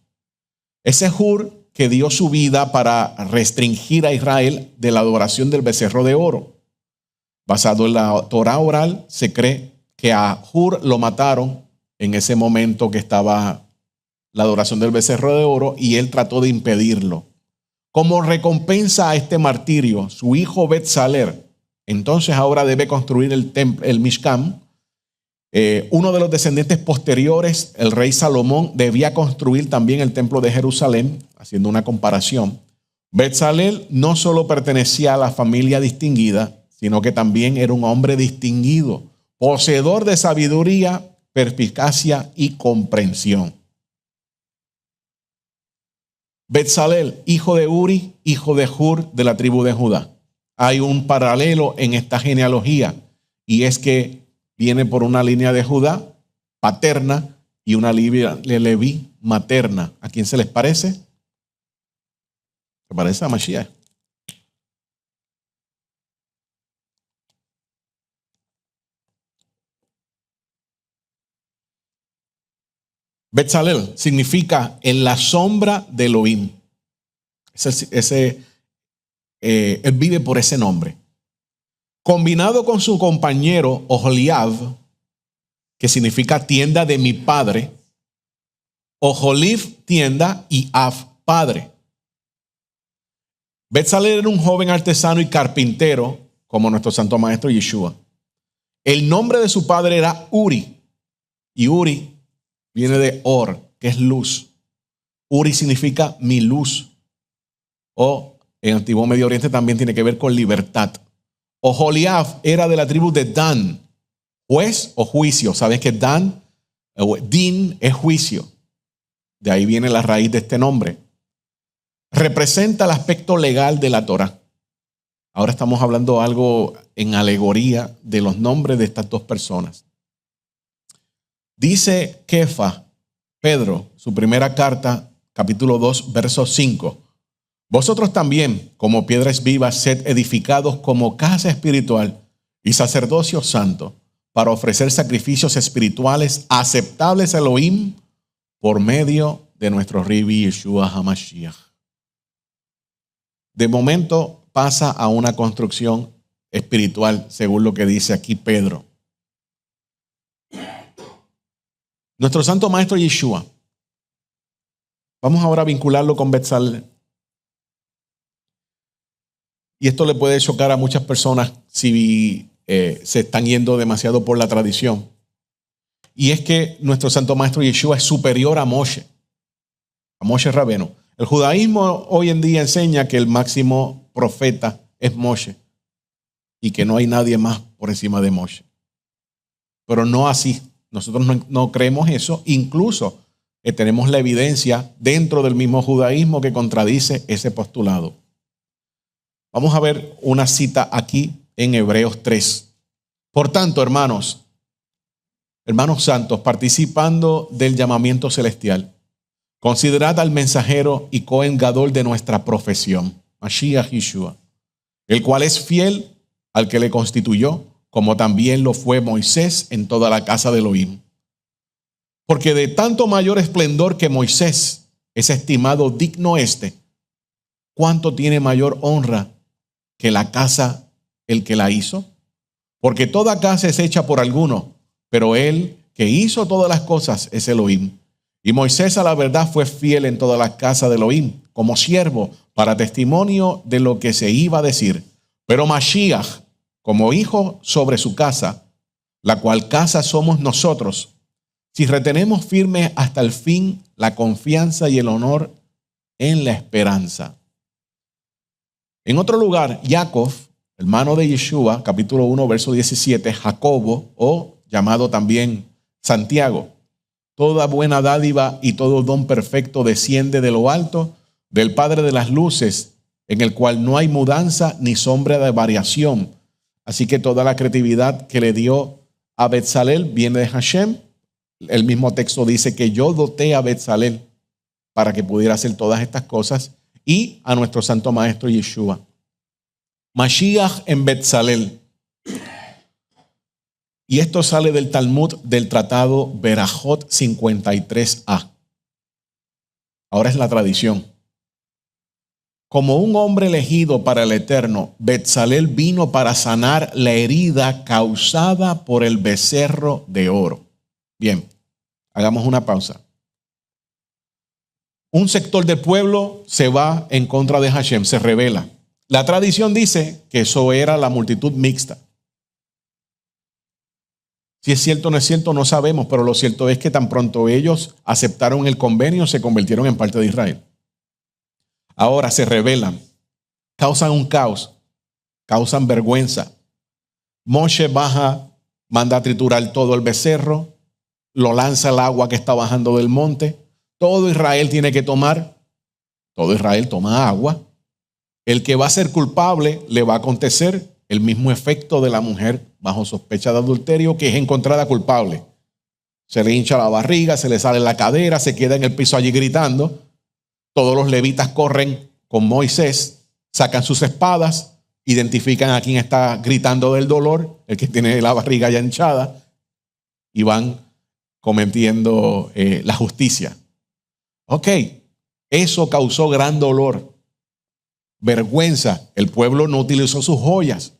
Ese Hur que dio su vida para restringir a Israel de la adoración del becerro de oro. Basado en la Torah oral, se cree que a Hur lo mataron en ese momento que estaba la adoración del becerro de oro y él trató de impedirlo. Como recompensa a este martirio, su hijo Betzalel Entonces ahora debe construir el Mishkan. Uno de los descendientes posteriores, el rey Salomón, debía construir también el templo de Jerusalén, haciendo una comparación. Betzalel no solo pertenecía a la familia distinguida, sino que también era un hombre distinguido, poseedor de sabiduría, perspicacia y comprensión. Betzalel, hijo de Uri, hijo de Hur, de la tribu de Judá. Hay un paralelo en esta genealogía, y es que viene por una línea de Judá paterna y una línea de Leví materna. ¿A quién se les parece? Se parece a Mashiach. Betzalel significa en la sombra de Elohim. Él vive por ese nombre. Combinado con su compañero Oholiab, que significa tienda de mi padre, Oholiv, tienda, y Av, padre. Betzalel era un joven artesano y carpintero, como nuestro santo maestro Yeshua. El nombre de su padre era Uri, y Uri viene de Or, que es luz. Uri significa mi luz, o en Antiguo Medio Oriente también tiene que ver con libertad. Oholiab era de la tribu de Dan, juez o juicio. ¿Sabes que Dan, din, es juicio? De ahí viene la raíz de este nombre. Representa el aspecto legal de la Torah. Ahora estamos hablando algo en alegoría de los nombres de estas dos personas. Dice Kefa, Pedro, su primera carta, capítulo 2, verso 5. Vosotros también, como piedras vivas, sed edificados como casa espiritual y sacerdocio santo, para ofrecer sacrificios espirituales aceptables a Elohim por medio de nuestro Rabbi Yeshua HaMashiach. De momento pasa a una construcción espiritual, según lo que dice aquí Pedro. Nuestro santo maestro Yeshua. Vamos ahora a vincularlo con Betzalel. Y esto le puede chocar a muchas personas si se están yendo demasiado por la tradición. Y es que nuestro santo maestro Yeshua es superior a Moshe Rabeno. El judaísmo hoy en día enseña que el máximo profeta es Moshe y que no hay nadie más por encima de Moshe. Pero no así. Nosotros no creemos eso. Incluso tenemos la evidencia dentro del mismo judaísmo que contradice ese postulado. Vamos a ver una cita aquí en Hebreos 3. Por tanto, hermanos santos, participando del llamamiento celestial, considerad al mensajero y Cohen Gadol de nuestra profesión, Mashiach Yeshua, el cual es fiel al que le constituyó, como también lo fue Moisés en toda la casa de Elohim. Porque de tanto mayor esplendor que Moisés es estimado digno ¿cuánto tiene mayor honra que la casa el que la hizo? Porque toda casa es hecha por alguno, pero él que hizo todas las cosas es Elohim. Y Moisés a la verdad fue fiel en todas las casas de Elohim, como siervo, para testimonio de lo que se iba a decir. Pero Mashiach, como hijo sobre su casa, la cual casa somos nosotros, si retenemos firme hasta el fin la confianza y el honor en la esperanza. En otro lugar, Jacob, hermano de Yeshua, capítulo 1, verso 17, Jacobo, o llamado también Santiago, toda buena dádiva y todo don perfecto desciende de lo alto, del Padre de las luces, en el cual no hay mudanza ni sombra de variación. Así que toda la creatividad que le dio a Betzalel viene de Hashem. El mismo texto dice que yo doté a Betzalel para que pudiera hacer todas estas cosas, y a nuestro santo maestro Yeshua. Mashiach en Betzalel. Y esto sale del Talmud del tratado Berajot 53a. Ahora es la tradición. Como un hombre elegido para el Eterno, Betzalel vino para sanar la herida causada por el becerro de oro. Bien, hagamos una pausa. Un sector del pueblo se va en contra de Hashem, se rebela. La tradición dice que eso era la multitud mixta. Si es cierto o no es cierto, no sabemos, pero lo cierto es que tan pronto ellos aceptaron el convenio, se convirtieron en parte de Israel. Ahora se rebelan, causan un caos, causan vergüenza. Moshe baja, manda a triturar todo el becerro, lo lanza al agua que está bajando del monte. Todo Israel tiene que tomar, todo Israel toma agua. El que va a ser culpable le va a acontecer el mismo efecto de la mujer bajo sospecha de adulterio que es encontrada culpable. Se le hincha la barriga, se le sale la cadera, se queda en el piso allí gritando. Todos los levitas corren con Moisés, sacan sus espadas, identifican a quien está gritando del dolor, el que tiene la barriga ya hinchada, y van cometiendo la justicia. Ok, eso causó gran dolor, vergüenza. El pueblo no utilizó sus joyas.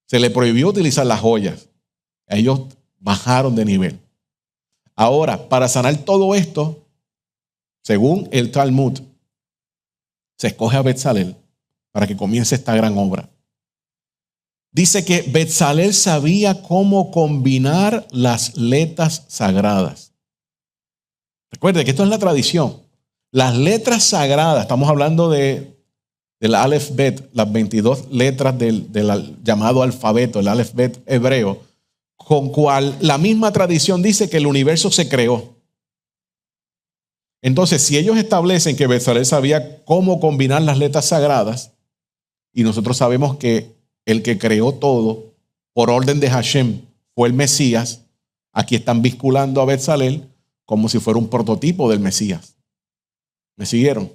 Se le prohibió utilizar las joyas. Ellos bajaron de nivel. Ahora, para sanar todo esto, según el Talmud, se escoge a Betzalel para que comience esta gran obra. Dice que Betzalel sabía cómo combinar las letras sagradas. Recuerde que esto es la tradición. Las letras sagradas, estamos hablando del Aleph Bet, las 22 letras del llamado alfabeto, el Aleph Bet hebreo, con cual la misma tradición dice que el universo se creó. Entonces, si ellos establecen que Betzalel sabía cómo combinar las letras sagradas, y nosotros sabemos que el que creó todo por orden de Hashem fue el Mesías, aquí están vinculando a Betzalel como si fuera un prototipo del Mesías. ¿Me siguieron?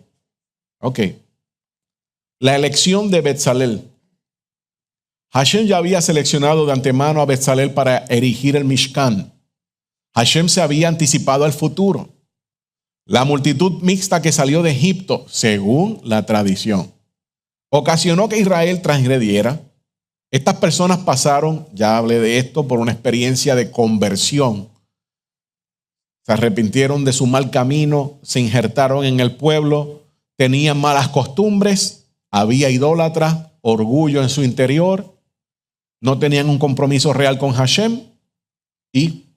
Ok. La elección de Betzalel. Hashem ya había seleccionado de antemano a Betzalel para erigir el Mishkan. Hashem se había anticipado al futuro. La multitud mixta que salió de Egipto, según la tradición, ocasionó que Israel transgrediera. Estas personas pasaron, ya hablé de esto, por una experiencia de conversión. Se arrepintieron de su mal camino, se injertaron en el pueblo, tenían malas costumbres, había idólatras, orgullo en su interior, no tenían un compromiso real con Hashem, y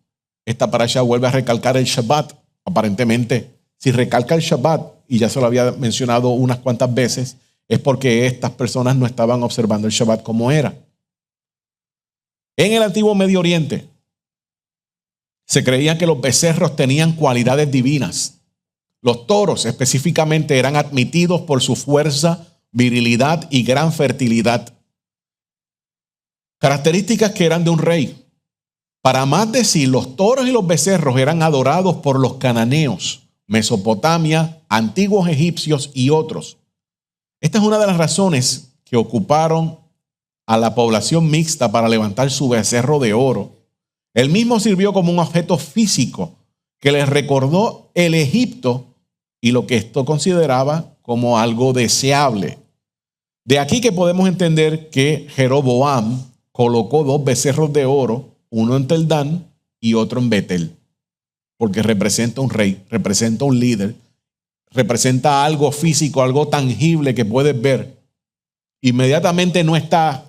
esta parasha vuelve a recalcar el Shabbat. Aparentemente, si recalca el Shabbat, y ya se lo había mencionado unas cuantas veces, es porque estas personas no estaban observando el Shabbat como era. En el antiguo Medio Oriente se creía que los becerros tenían cualidades divinas. Los toros específicamente eran admitidos por su fuerza, virilidad y gran fertilidad. Características que eran de un rey. Para más decir, los toros y los becerros eran adorados por los cananeos, Mesopotamia, antiguos egipcios y otros. Esta es una de las razones que ocuparon a la población mixta para levantar su becerro de oro. Él mismo sirvió como un objeto físico que les recordó el Egipto y lo que esto consideraba como algo deseable. De aquí que podemos entender que Jeroboam colocó 2 becerros de oro, uno en Tel Dan y otro en Betel, porque representa un rey, representa un líder, representa algo físico, algo tangible que puedes ver. Inmediatamente no está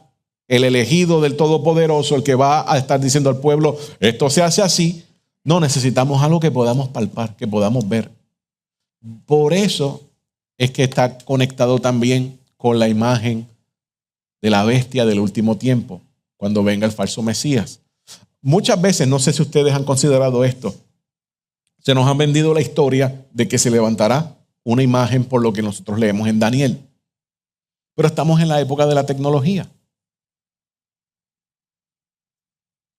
el elegido del Todopoderoso, el que va a estar diciendo al pueblo, esto se hace así. No, necesitamos algo que podamos palpar, que podamos ver. Por eso es que está conectado también con la imagen de la bestia del último tiempo, cuando venga el falso Mesías. Muchas veces, no sé si ustedes han considerado esto, se nos ha vendido la historia de que se levantará una imagen por lo que nosotros leemos en Daniel. Pero estamos en la época de la tecnología.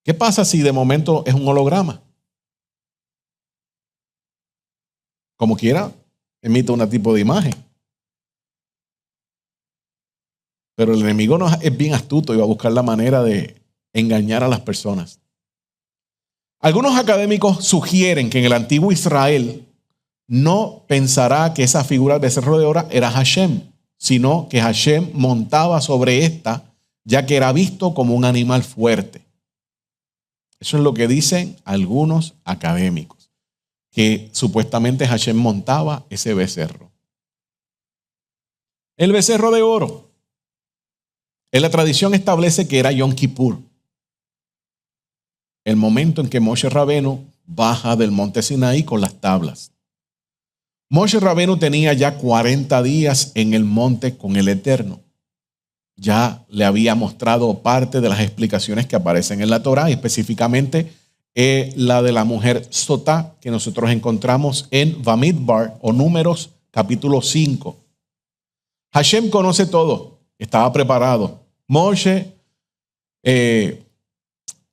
¿Qué pasa si de momento es un holograma? Como quiera, emite un tipo de imagen. Pero el enemigo es bien astuto y va a buscar la manera de engañar a las personas. Algunos académicos sugieren que en el antiguo Israel no pensará que esa figura del becerro de oro era Hashem, sino que Hashem montaba sobre esta, ya que era visto como un animal fuerte. Eso es lo que dicen algunos académicos, que supuestamente Hashem montaba ese becerro. El becerro de oro. En la tradición establece que era Yom Kippur, el momento en que Moshe Rabenu baja del monte Sinaí con las tablas. Moshe Rabenu tenía ya 40 días en el monte con el Eterno. Ya le había mostrado parte de las explicaciones que aparecen en la Torá, y específicamente la de la mujer Sotá, que nosotros encontramos en Bamidbar o Números capítulo 5. Hashem conoce todo, estaba preparado. Moshe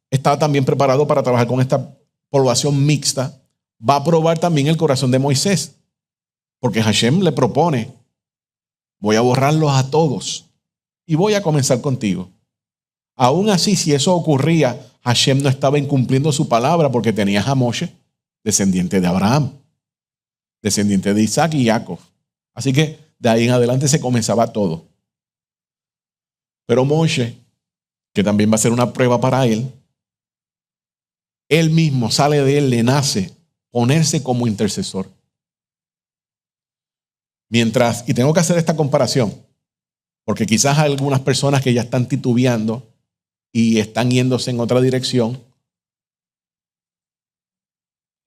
estaba también preparado para trabajar con esta población mixta. Va a probar también el corazón de Moisés, porque Hashem le propone: voy a borrarlos a todos y voy a comenzar contigo. Aún así, si eso ocurría, Hashem no estaba incumpliendo su palabra, porque tenías a Moshe, descendiente de Abraham, descendiente de Isaac y Jacob. Así que de ahí en adelante se comenzaba todo. Pero Moshe, que también va a ser una prueba para él mismo sale de él, le nace ponerse como intercesor. Mientras, y tengo que hacer esta comparación, porque quizás hay algunas personas que ya están titubeando y están yéndose en otra dirección.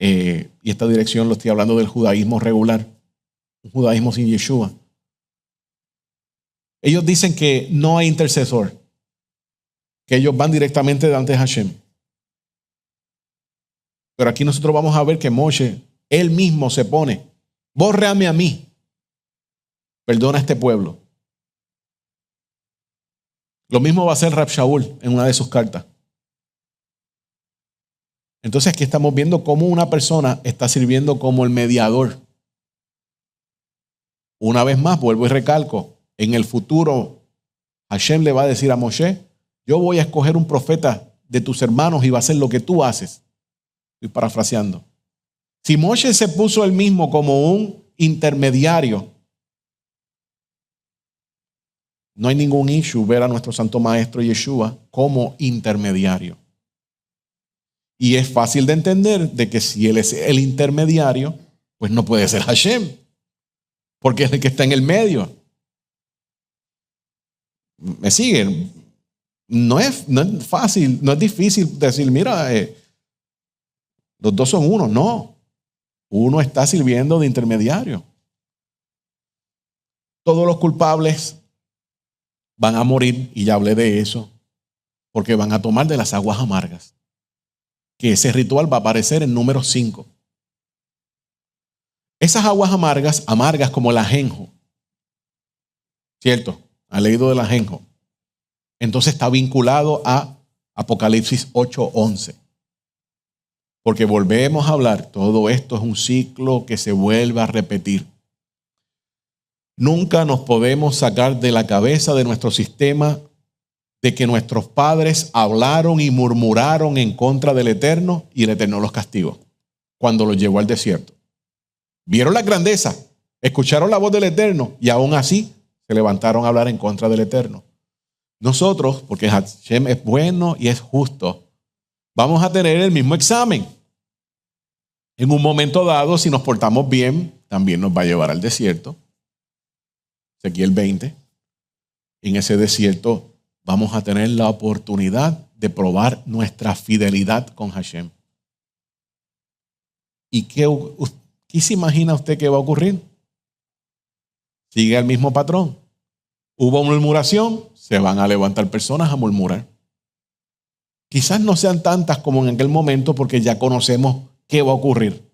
Y esta dirección lo estoy hablando del judaísmo regular, un judaísmo sin Yeshua. Ellos dicen que no hay intercesor, que ellos van directamente delante de Hashem. Pero aquí nosotros vamos a ver que Moshe, él mismo se pone: bórrame a mí, perdona a este pueblo. Lo mismo va a hacer Rab Shaul en una de sus cartas. Entonces aquí estamos viendo cómo una persona está sirviendo como el mediador. Una vez más, vuelvo y recalco, en el futuro Hashem le va a decir a Moshe: yo voy a escoger un profeta de tus hermanos y va a hacer lo que tú haces. Estoy parafraseando. Si Moshe se puso él mismo como un intermediario, no hay ningún issue ver a nuestro santo maestro Yeshua como intermediario. Y es fácil de entender de que si él es el intermediario, pues no puede ser Hashem, porque es el que está en el medio. ¿Me siguen? No es fácil, no es difícil decir: mira, los dos son uno. No, uno está sirviendo de intermediario. Todos los culpables van a morir, y ya hablé de eso, porque van a tomar de las aguas amargas, que ese ritual va a aparecer en Números 5. Esas aguas amargas, amargas como el ajenjo, ¿cierto? ¿Ha leído del ajenjo? Entonces está vinculado a Apocalipsis 8:11. Porque volvemos a hablar, todo esto es un ciclo que se vuelve a repetir. Nunca nos podemos sacar de la cabeza, de nuestro sistema, de que nuestros padres hablaron y murmuraron en contra del Eterno y el Eterno los castigó cuando los llevó al desierto. Vieron la grandeza, escucharon la voz del Eterno y aún así se levantaron a hablar en contra del Eterno. Nosotros, porque Hashem es bueno y es justo, vamos a tener el mismo examen. En un momento dado, si nos portamos bien, también nos va a llevar al desierto. Ezequiel 20. En ese desierto vamos a tener la oportunidad de probar nuestra fidelidad con Hashem. ¿Y qué se imagina usted que va a ocurrir? Sigue el mismo patrón. Hubo murmuración, se van a levantar personas a murmurar. Quizás no sean tantas como en aquel momento, porque ya conocemos qué va a ocurrir.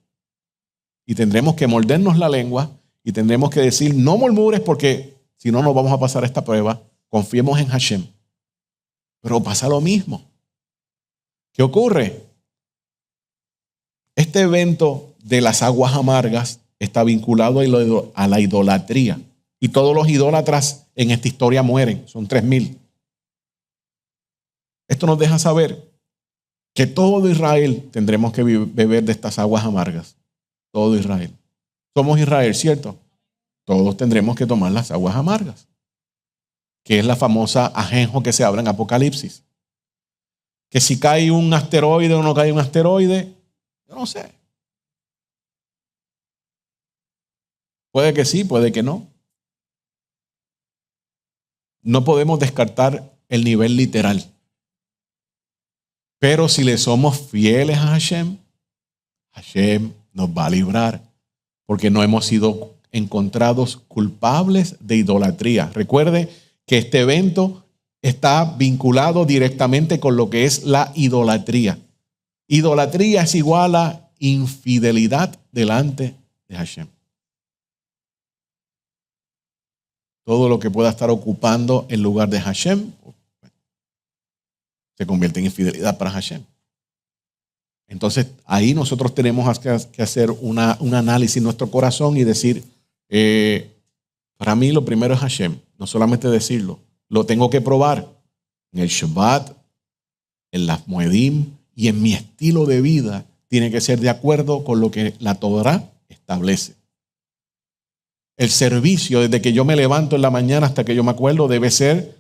Y tendremos que mordernos la lengua y tendremos que decir: no murmures, porque si no, nos vamos a pasar esta prueba. Confiemos en Hashem. Pero pasa lo mismo. ¿Qué ocurre? Este evento de las aguas amargas está vinculado a la idolatría. Y todos los idólatras en esta historia mueren. Son 3,000. Esto nos deja saber que todo Israel tendremos que beber de estas aguas amargas. Todo Israel. Somos Israel, ¿cierto? Todos tendremos que tomar las aguas amargas, que es la famosa ajenjo que se habla en Apocalipsis. Que si cae un asteroide o no cae un asteroide, yo no sé. Puede que sí, puede que no. no podemos descartar el nivel literal. Pero si le somos fieles a Hashem, Hashem nos va a librar, porque no hemos sido encontrados culpables de idolatría. Recuerde que este evento está vinculado directamente con lo que es la idolatría. Idolatría es igual a infidelidad delante de Hashem. Todo lo que pueda estar ocupando el lugar de Hashem se convierte en infidelidad para Hashem. Entonces, ahí nosotros tenemos que hacer un análisis en nuestro corazón y decir, para mí lo primero es Hashem, no solamente decirlo, lo tengo que probar en el Shabbat, en las Moedim y en mi estilo de vida tiene que ser de acuerdo con lo que la Torah establece. El servicio, desde que yo me levanto en la mañana hasta que yo me acuerdo, debe ser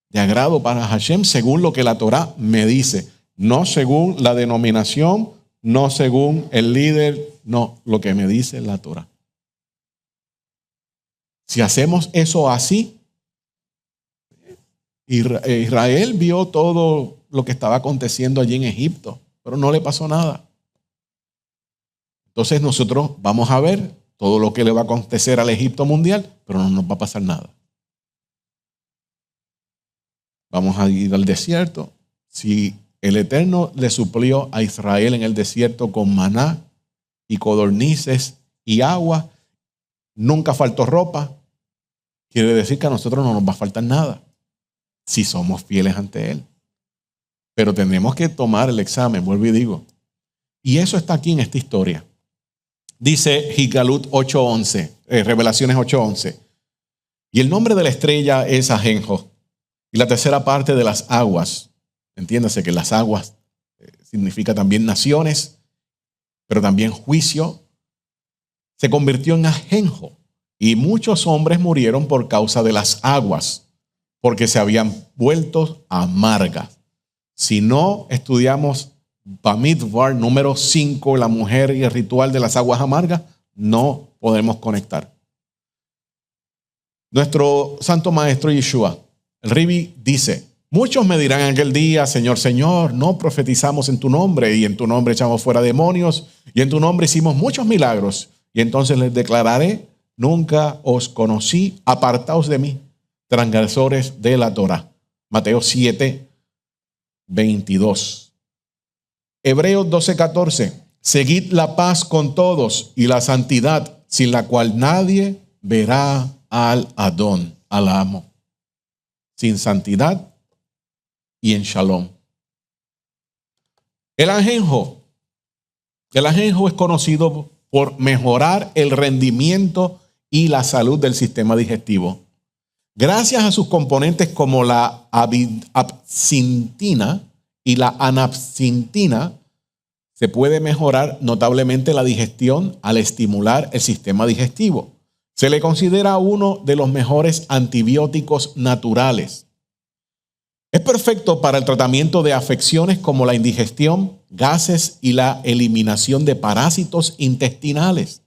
de agrado para Hashem según lo que la Torah me dice. No según la denominación, no según el líder, no, lo que me dice la Torah. Si hacemos eso así, Israel vio todo lo que estaba aconteciendo allí en Egipto, pero no le pasó nada. Entonces nosotros vamos a ver todo lo que le va a acontecer al Egipto mundial, pero no nos va a pasar nada. Vamos a ir al desierto. Si el Eterno le suplió a Israel en el desierto con maná y codornices y agua, nunca faltó ropa, quiere decir que a nosotros no nos va a faltar nada si somos fieles ante Él. Pero tenemos que tomar el examen, vuelvo y digo. Y eso está aquí en esta historia. Dice Higalut 8:11, Revelaciones 8:11. Y el nombre de la estrella es Ajenjo. Y la tercera parte de las aguas. Entiéndase que las aguas significa también naciones, pero también juicio. Se convirtió en Ajenjo. Y muchos hombres murieron por causa de las aguas, porque se habían vuelto amargas. Si no estudiamos Bamidbar número 5, la mujer y el ritual de las aguas amargas, no podemos conectar. Nuestro santo maestro Yeshua, el Ribi, dice: muchos me dirán en aquel día, Señor, Señor, no profetizamos en tu nombre, y en tu nombre echamos fuera demonios, y en tu nombre hicimos muchos milagros. Y entonces les declararé: nunca os conocí, apartaos de mí, transgresores de la Torah. Mateo 7:22. Hebreos 12:14. Seguid la paz con todos y la santidad, sin la cual nadie verá al Adón, al amo. Sin santidad y en shalom. El ajenjo es conocido por mejorar el rendimiento y la salud del sistema digestivo. Gracias a sus componentes como la absintina y la anabsintina, se puede mejorar notablemente la digestión al estimular el sistema digestivo. Se le considera uno de los mejores antibióticos naturales. Es perfecto para el tratamiento de afecciones como la indigestión, gases y la eliminación de parásitos intestinales.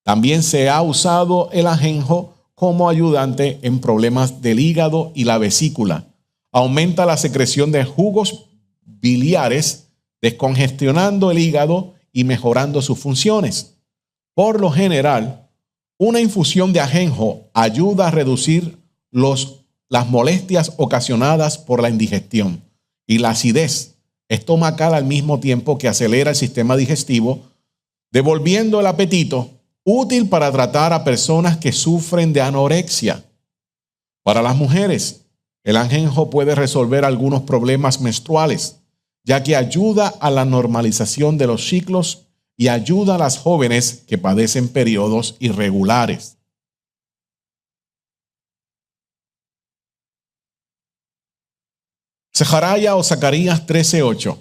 También se ha usado el ajenjo como ayudante en problemas del hígado y la vesícula. Aumenta la secreción de jugos biliares, descongestionando el hígado y mejorando sus funciones. Por lo general, una infusión de ajenjo ayuda a reducir las molestias ocasionadas por la indigestión y la acidez estomacal al mismo tiempo que acelera el sistema digestivo, devolviendo el apetito, útil para tratar a personas que sufren de anorexia. Para las mujeres, el ajenjo puede resolver algunos problemas menstruales, ya que ayuda a la normalización de los ciclos y ayuda a las jóvenes que padecen periodos irregulares. Zacarías o Zacarías 13:8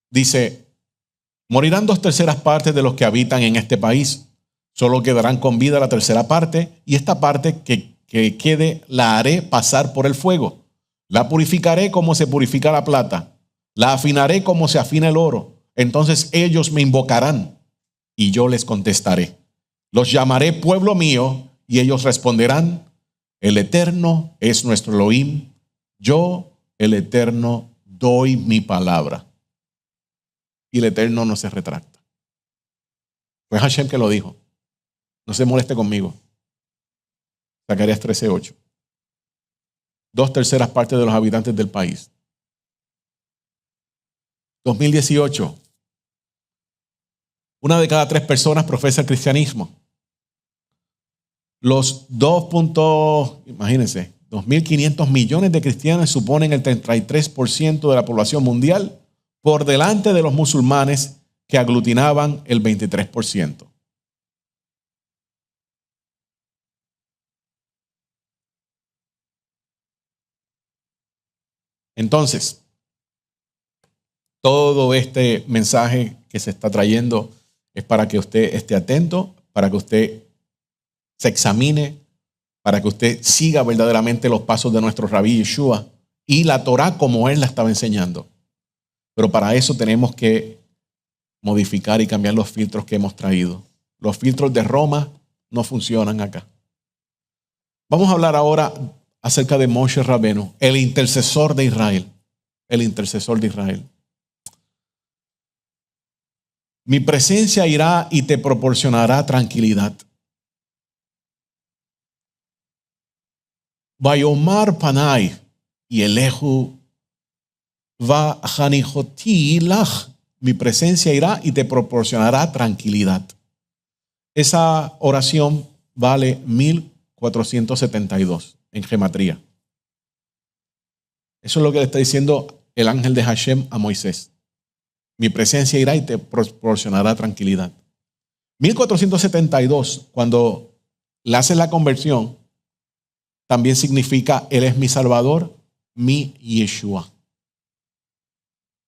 dice: morirán 2/3 partes de los que habitan en este país. Solo quedarán con vida la 1/3 parte, y esta parte que quede la haré pasar por el fuego. La purificaré como se purifica la plata. La afinaré como se afina el oro. Entonces ellos me invocarán y yo les contestaré. Los llamaré pueblo mío y ellos responderán: El Eterno es nuestro Elohim. Yo, el Eterno, doy mi palabra. Y el Eterno no se retracta. Fue Hashem que lo dijo. No se moleste conmigo. Zacarías 13:8. 2/3 partes de los habitantes del país. 2018. 1 de cada 3 personas profesa el cristianismo. Los 2.500 millones de cristianos suponen el 33% de la población mundial, por delante de los musulmanes que aglutinaban el 23%. Entonces, todo este mensaje que se está trayendo es para que usted esté atento, para que usted se examine, para que usted siga verdaderamente los pasos de nuestro Rabí Yeshua y la Torá como él la estaba enseñando. Pero para eso tenemos que modificar y cambiar los filtros que hemos traído. Los filtros de Roma no funcionan acá. Vamos a hablar ahora acerca de Moshe Rabenu, el intercesor de Israel. El intercesor de Israel. Mi presencia irá y te proporcionará tranquilidad. Vayomar panai y elehu va hanijoti lach. Mi presencia irá y te proporcionará tranquilidad. Esa oración vale 1472 en gematría. Eso es lo que le está diciendo el ángel de Hashem a Moisés. Mi presencia irá y te proporcionará tranquilidad. 1472, cuando le hace la conversión, también significa Él es mi Salvador, mi Yeshua.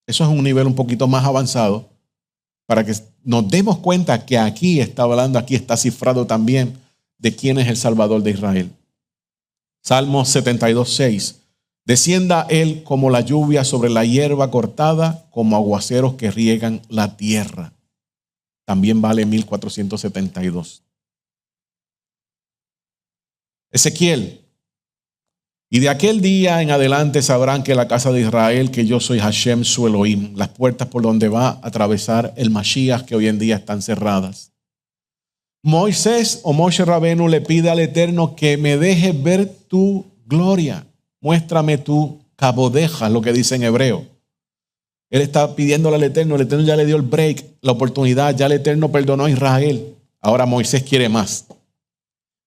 Eso es un nivel un poquito más avanzado para que nos demos cuenta que aquí está hablando, aquí está cifrado también de quién es el Salvador de Israel. Salmo 72:6. Descienda Él como la lluvia sobre la hierba cortada, como aguaceros que riegan la tierra. También vale 1472. Ezequiel. Y de aquel día en adelante sabrán que la casa de Israel, que yo soy Hashem su Elohim, las puertas por donde va a atravesar el Mashiach que hoy en día están cerradas. Moisés o Moshe Rabenu le pide al Eterno que me deje ver tu gloria. Muéstrame tu cabodeja, lo que dice en hebreo. Él está pidiéndole al Eterno, el Eterno ya le dio el break, la oportunidad, ya el Eterno perdonó a Israel. Ahora Moisés quiere más.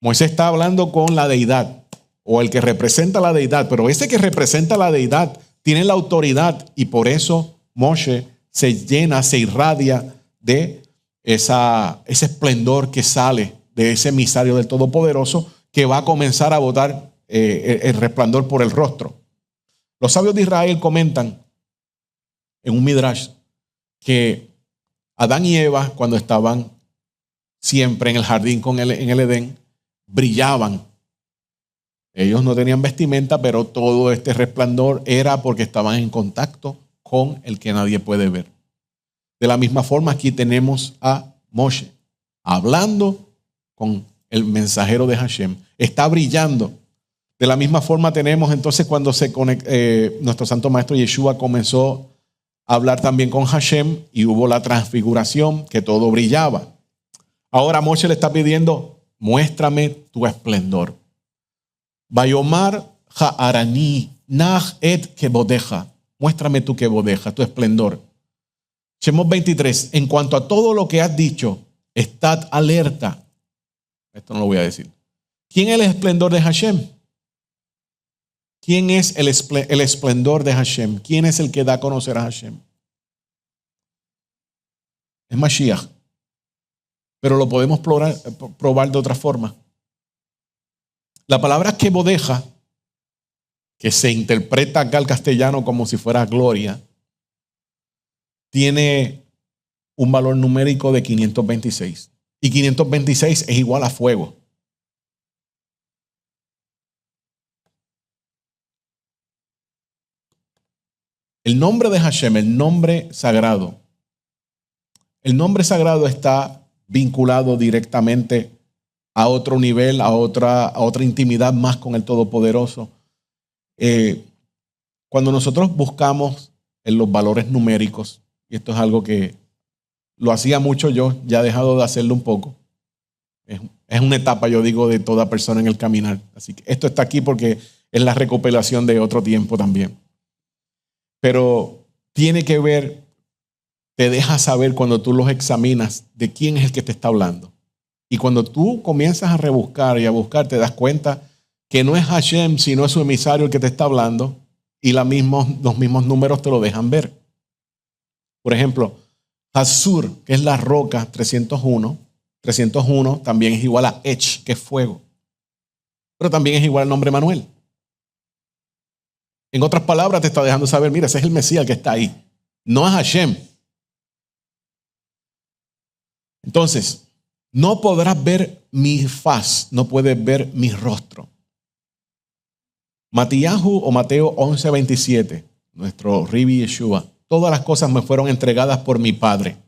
Moisés está hablando con la deidad, o el que representa la deidad, pero ese que representa la deidad tiene la autoridad y por eso Moshe se llena, se irradia de ese esplendor que sale de ese emisario del Todopoderoso que va a comenzar a botar el resplandor por el rostro. Los sabios de Israel comentan en un midrash que Adán y Eva, cuando estaban siempre en el jardín en el Edén, brillaban. Ellos no tenían vestimenta, pero todo este resplandor era porque estaban en contacto con el que nadie puede ver. De la misma forma, aquí tenemos a Moshe hablando con el mensajero de Hashem. Está brillando. De la misma forma tenemos entonces cuando nuestro santo maestro Yeshua comenzó a hablar también con Hashem y hubo la transfiguración que todo brillaba. Ahora Moshe le está pidiendo, muéstrame tu esplendor. Vayomar ha'arani nach et kebodeja. Muéstrame tu kebodeja, tu esplendor. Shemot 23. En cuanto a todo lo que has dicho, estad alerta. Esto no lo voy a decir. ¿Quién es el esplendor de Hashem? ¿Quién es el esplendor de Hashem? ¿Quién es el que da a conocer a Hashem? Es Mashiach. Pero lo podemos probar de otra forma. La palabra kebodeja, que se interpreta acá al castellano como si fuera gloria, tiene un valor numérico de 526. Y 526 es igual a fuego. El nombre de Hashem, el nombre sagrado está vinculado directamente a otro nivel, a otra intimidad más con el Todopoderoso. Cuando nosotros buscamos en los valores numéricos, y esto es algo que lo hacía mucho yo, ya he dejado de hacerlo un poco. Es una etapa, yo digo, de toda persona en el caminar. Así que esto está aquí porque es la recopilación de otro tiempo también. Pero tiene que ver, te deja saber cuando tú los examinas de quién es el que te está hablando. Y cuando tú comienzas a rebuscar y a buscar, te das cuenta que no es Hashem, sino es su emisario el que te está hablando, y los mismos números te lo dejan ver. Por ejemplo, Hasur, que es la roca, 301 también es igual a Ech, que es fuego. Pero también es igual al nombre Manuel. En otras palabras, te está dejando saber, mira, ese es el Mesías que está ahí. No es Hashem. Entonces, no podrás ver mi faz, no puedes ver mi rostro. Matíyahu o Mateo 11:27, nuestro Ribi Yeshua. Todas las cosas me fueron entregadas por mi Padre.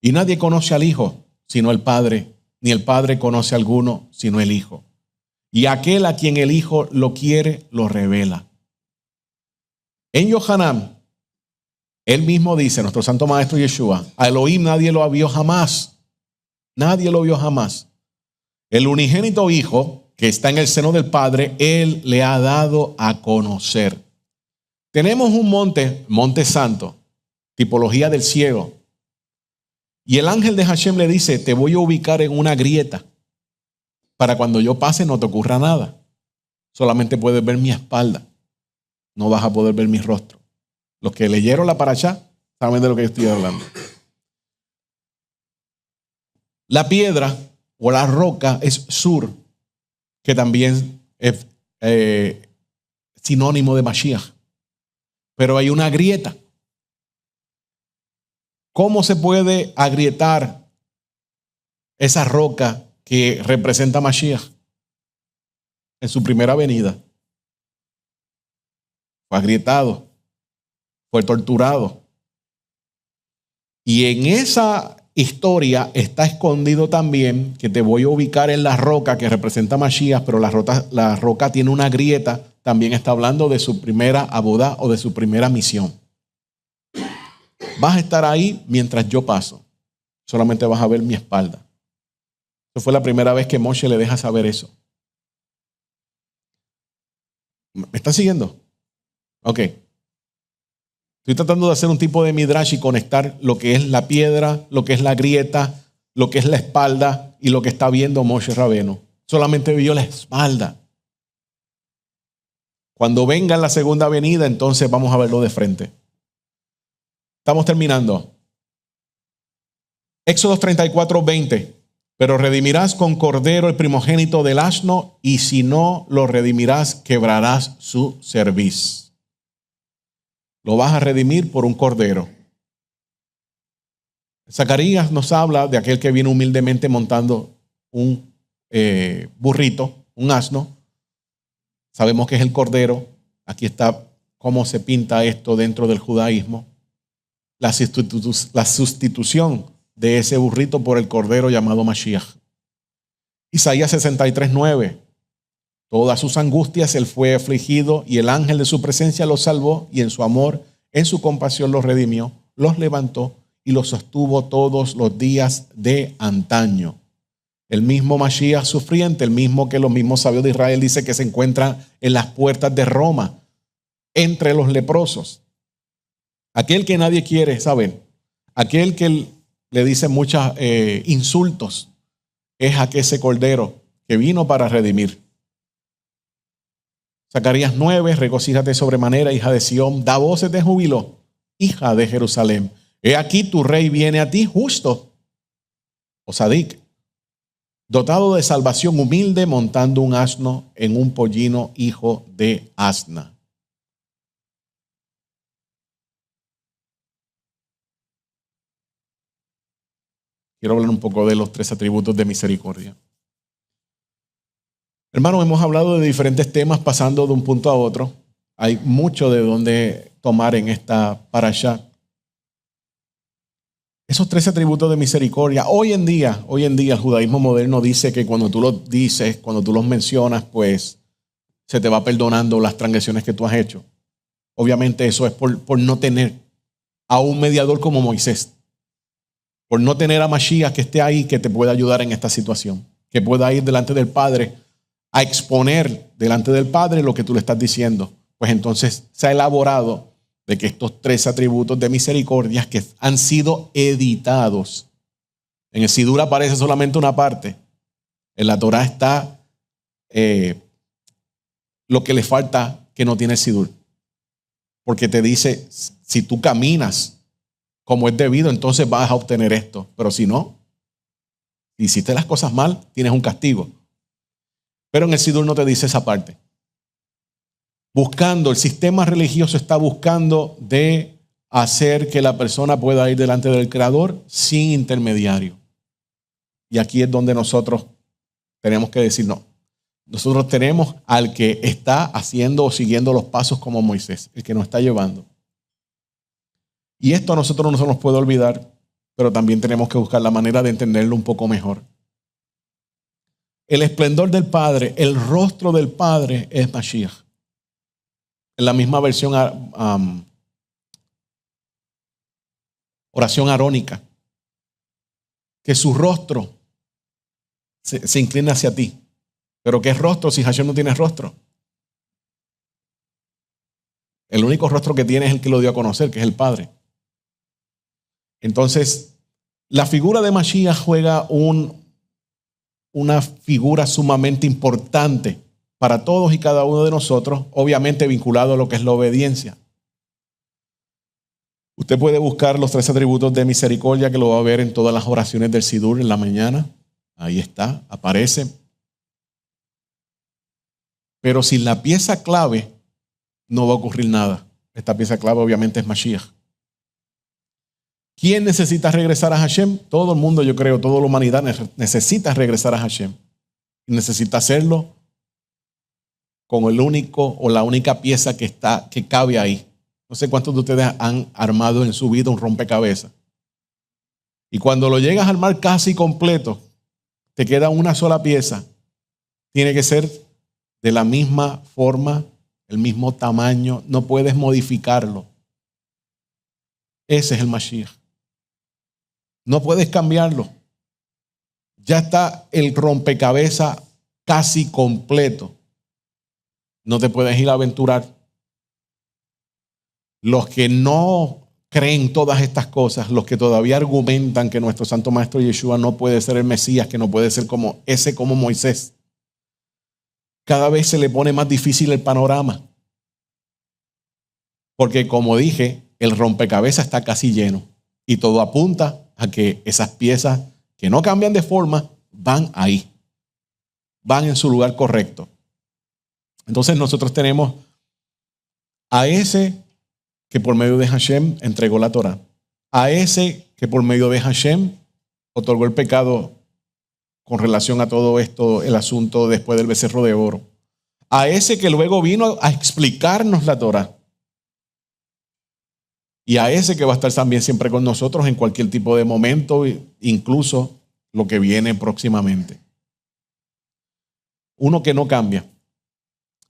Y nadie conoce al Hijo, sino el Padre, ni el Padre conoce a alguno, sino el Hijo. Y aquel a quien el Hijo lo quiere, lo revela. En Yohanan, él mismo dice, nuestro Santo Maestro Yeshua, a Elohim nadie lo vio jamás. Nadie lo vio jamás. El unigénito Hijo, que está en el seno del Padre, Él le ha dado a conocer. Tenemos un monte santo, tipología del cielo. Y el ángel de Hashem le dice, te voy a ubicar en una grieta. Para cuando yo pase no te ocurra nada. Solamente puedes ver mi espalda. No vas a poder ver mi rostro. Los que leyeron la parashá saben de lo que yo estoy hablando. La piedra o la roca es sur, que también es sinónimo de Mashiach. Pero hay una grieta. ¿Cómo se puede agrietar esa roca que representa a Mashiach? En su primera venida. Fue agrietado, fue torturado. Y en esa historia está escondido también que te voy a ubicar en la roca que representa a Mashiach, pero la roca tiene una grieta. También está hablando de su primera abodá o de su primera misión. Vas a estar ahí mientras yo paso. Solamente vas a ver mi espalda. Esa fue la primera vez que Moshe le deja saber eso. ¿Me están siguiendo? Ok. Estoy tratando de hacer un tipo de midrash y conectar lo que es la piedra, lo que es la grieta, lo que es la espalda y lo que está viendo Moshe Rabeno. Solamente vio la espalda. Cuando venga la segunda venida, entonces vamos a verlo de frente. Estamos terminando. Éxodo 34:20. Pero redimirás con cordero el primogénito del asno, y si no lo redimirás, quebrarás su cerviz. Lo vas a redimir por un cordero. Zacarías nos habla de aquel que viene humildemente montando un burrito, un asno. Sabemos que es el cordero. Aquí está cómo se pinta esto dentro del judaísmo. La sustitución de ese burrito por el cordero llamado Mashiach. Isaías 63:9. Todas sus angustias él fue afligido, y el ángel de su presencia los salvó, y en su amor, en su compasión los redimió, los levantó y los sostuvo todos los días de antaño. El mismo Mashiach sufriente, el mismo que los mismos sabios de Israel dice que se encuentra en las puertas de Roma, entre los leprosos. Aquel que nadie quiere saber, aquel que le dice muchos insultos, es aquel ese cordero que vino para redimir. Zacarías 9, regocíjate sobremanera, hija de Sión, da voces de júbilo, hija de Jerusalén. He aquí tu rey viene a ti justo, o Sadik, dotado de salvación, humilde, montando un asno en un pollino, hijo de asna. Quiero hablar un poco de los 3 atributos de misericordia. Hermanos, hemos hablado de diferentes temas pasando de un punto a otro. Hay mucho de donde tomar en esta parashá. Esos 13 atributos de misericordia, hoy en día el judaísmo moderno dice que cuando tú los dices, cuando tú los mencionas, pues se te va perdonando las transgresiones que tú has hecho. Obviamente eso es por no tener a un mediador como Moisés, por no tener a Mashiach que esté ahí, que te pueda ayudar en esta situación, que pueda ir delante del Padre a exponer delante del Padre lo que tú le estás diciendo. Pues entonces se ha elaborado de que estos 3 atributos de misericordia que han sido editados. En el Sidur aparece solamente una parte. En la Torah está lo que le falta que no tiene el Sidur. Porque te dice, si tú caminas como es debido, entonces vas a obtener esto. Pero si no, si hiciste las cosas mal, tienes un castigo. Pero en el Sidur no te dice esa parte. El sistema religioso está buscando de hacer que la persona pueda ir delante del Creador sin intermediario. Y aquí es donde nosotros tenemos que decir no. Nosotros tenemos al que está haciendo o siguiendo los pasos como Moisés, el que nos está llevando. Y esto a nosotros no se nos puede olvidar, pero también tenemos que buscar la manera de entenderlo un poco mejor. El esplendor del Padre, el rostro del Padre es Mashiach. En la misma versión oración arónica, que su rostro se inclina hacia ti. Pero ¿qué es rostro si Hashem no tiene rostro? El único rostro que tiene es el que lo dio a conocer, que es el Padre. Entonces, la figura de Mashiach juega una figura sumamente importante para todos y cada uno de nosotros, obviamente vinculado a lo que es la obediencia. Usted puede buscar los 3 atributos de misericordia, que lo va a ver en todas las oraciones del Sidur en la mañana. Ahí está, aparece. Pero sin la pieza clave no va a ocurrir nada. Esta pieza clave obviamente es Mashiach. ¿Quién necesita regresar a Hashem? Todo el mundo, yo creo, toda la humanidad necesita regresar a Hashem. Y necesita hacerlo con el único o la única pieza que cabe ahí. No sé cuántos de ustedes han armado en su vida un rompecabezas. Y cuando lo llegas a armar casi completo, te queda una sola pieza. Tiene que ser de la misma forma, el mismo tamaño. No puedes modificarlo. Ese es el Mashiach. No puedes cambiarlo. Ya está el rompecabezas casi completo. No te puedes ir a aventurar. Los que no creen todas estas cosas, los que todavía argumentan que nuestro Santo Maestro Yeshua no puede ser el Mesías, que no puede ser como Moisés, cada vez se le pone más difícil el panorama. Porque como dije, el rompecabezas está casi lleno y todo apunta a que esas piezas que no cambian de forma van ahí, van en su lugar correcto. Entonces nosotros tenemos a ese que por medio de Hashem entregó la Torah, a ese que por medio de Hashem otorgó el pecado con relación a todo esto, el asunto después del becerro de oro, a ese que luego vino a explicarnos la Torah, y a ese que va a estar también siempre con nosotros en cualquier tipo de momento, incluso lo que viene próximamente. Uno que no cambia.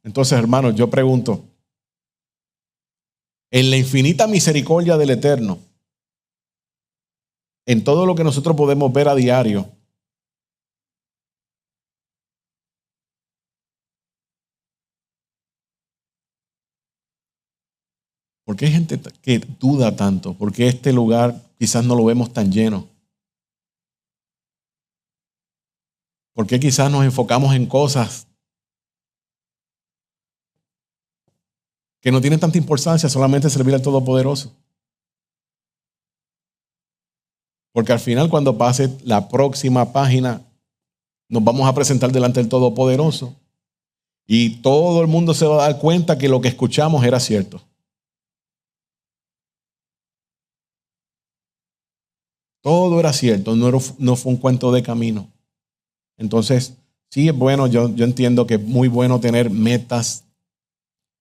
Entonces, hermanos, yo pregunto, en la infinita misericordia del Eterno, en todo lo que nosotros podemos ver a diario, ¿por qué hay gente que duda tanto? ¿Por qué este lugar quizás no lo vemos tan lleno? ¿Por qué quizás nos enfocamos en cosas que no tienen tanta importancia, solamente servir al Todopoderoso? Porque al final, cuando pase la próxima página, nos vamos a presentar delante del Todopoderoso y todo el mundo se va a dar cuenta que lo que escuchamos era cierto. Todo era cierto, no fue un cuento de camino. Entonces, sí es bueno, yo entiendo que es muy bueno tener metas,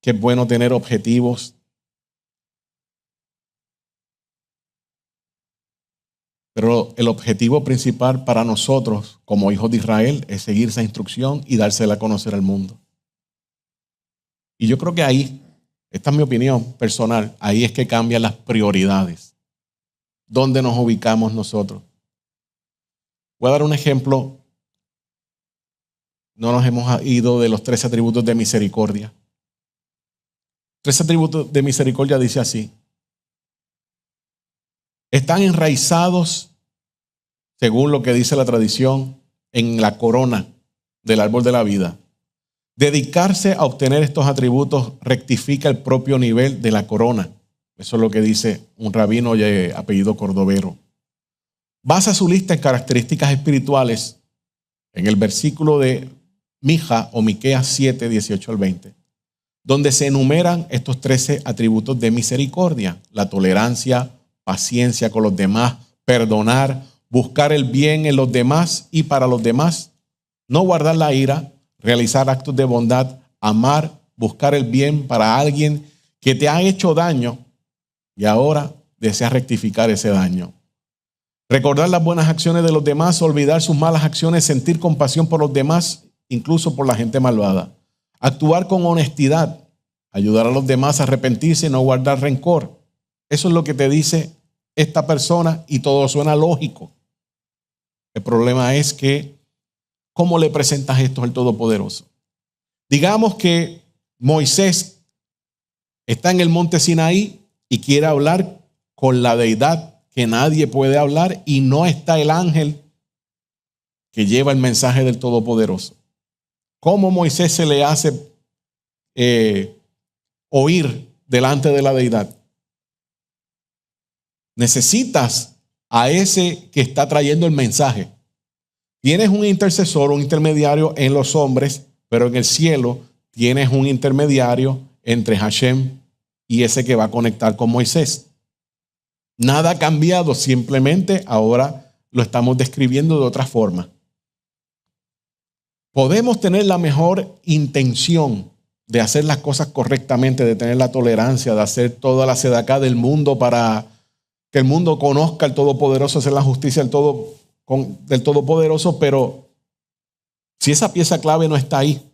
que es bueno tener objetivos. Pero el objetivo principal para nosotros, como hijos de Israel, es seguir esa instrucción y dársela a conocer al mundo. Y yo creo que ahí, esta es mi opinión personal, ahí es que cambian las prioridades. ¿Dónde nos ubicamos nosotros? Voy a dar un ejemplo. No nos hemos ido de los 13 atributos de misericordia. 13 atributos de misericordia dice así: están enraizados, según lo que dice la tradición, en la corona del árbol de la vida. Dedicarse a obtener estos atributos rectifica el propio nivel de la corona. Eso es lo que dice un rabino de apellido Cordovero. Basa su lista en características espirituales en el versículo de Mija o Miqueas 7, 18 al 20, donde se enumeran estos 13 atributos de misericordia: la tolerancia, paciencia con los demás, perdonar, buscar el bien en los demás y para los demás, no guardar la ira, realizar actos de bondad, amar, buscar el bien para alguien que te ha hecho daño y ahora desea rectificar ese daño. Recordar las buenas acciones de los demás, olvidar sus malas acciones, sentir compasión por los demás, incluso por la gente malvada. Actuar con honestidad, ayudar a los demás a arrepentirse y no guardar rencor. Eso es lo que te dice esta persona y todo suena lógico. El problema es que, ¿cómo le presentas esto al Todopoderoso? Digamos que Moisés está en el monte Sinaí y quiere hablar con la deidad que nadie puede hablar y no está el ángel que lleva el mensaje del Todopoderoso. ¿Cómo Moisés se le hace oír delante de la deidad? Necesitas a ese que está trayendo el mensaje. Tienes un intercesor, un intermediario en los hombres, pero en el cielo tienes un intermediario entre Hashem y ese que va a conectar con Moisés. Nada ha cambiado, simplemente ahora lo estamos describiendo de otra forma. Podemos tener la mejor intención de hacer las cosas correctamente, de tener la tolerancia, de hacer toda la sedacá del mundo para que el mundo conozca al Todopoderoso, hacer la justicia del Todopoderoso, pero si esa pieza clave no está ahí,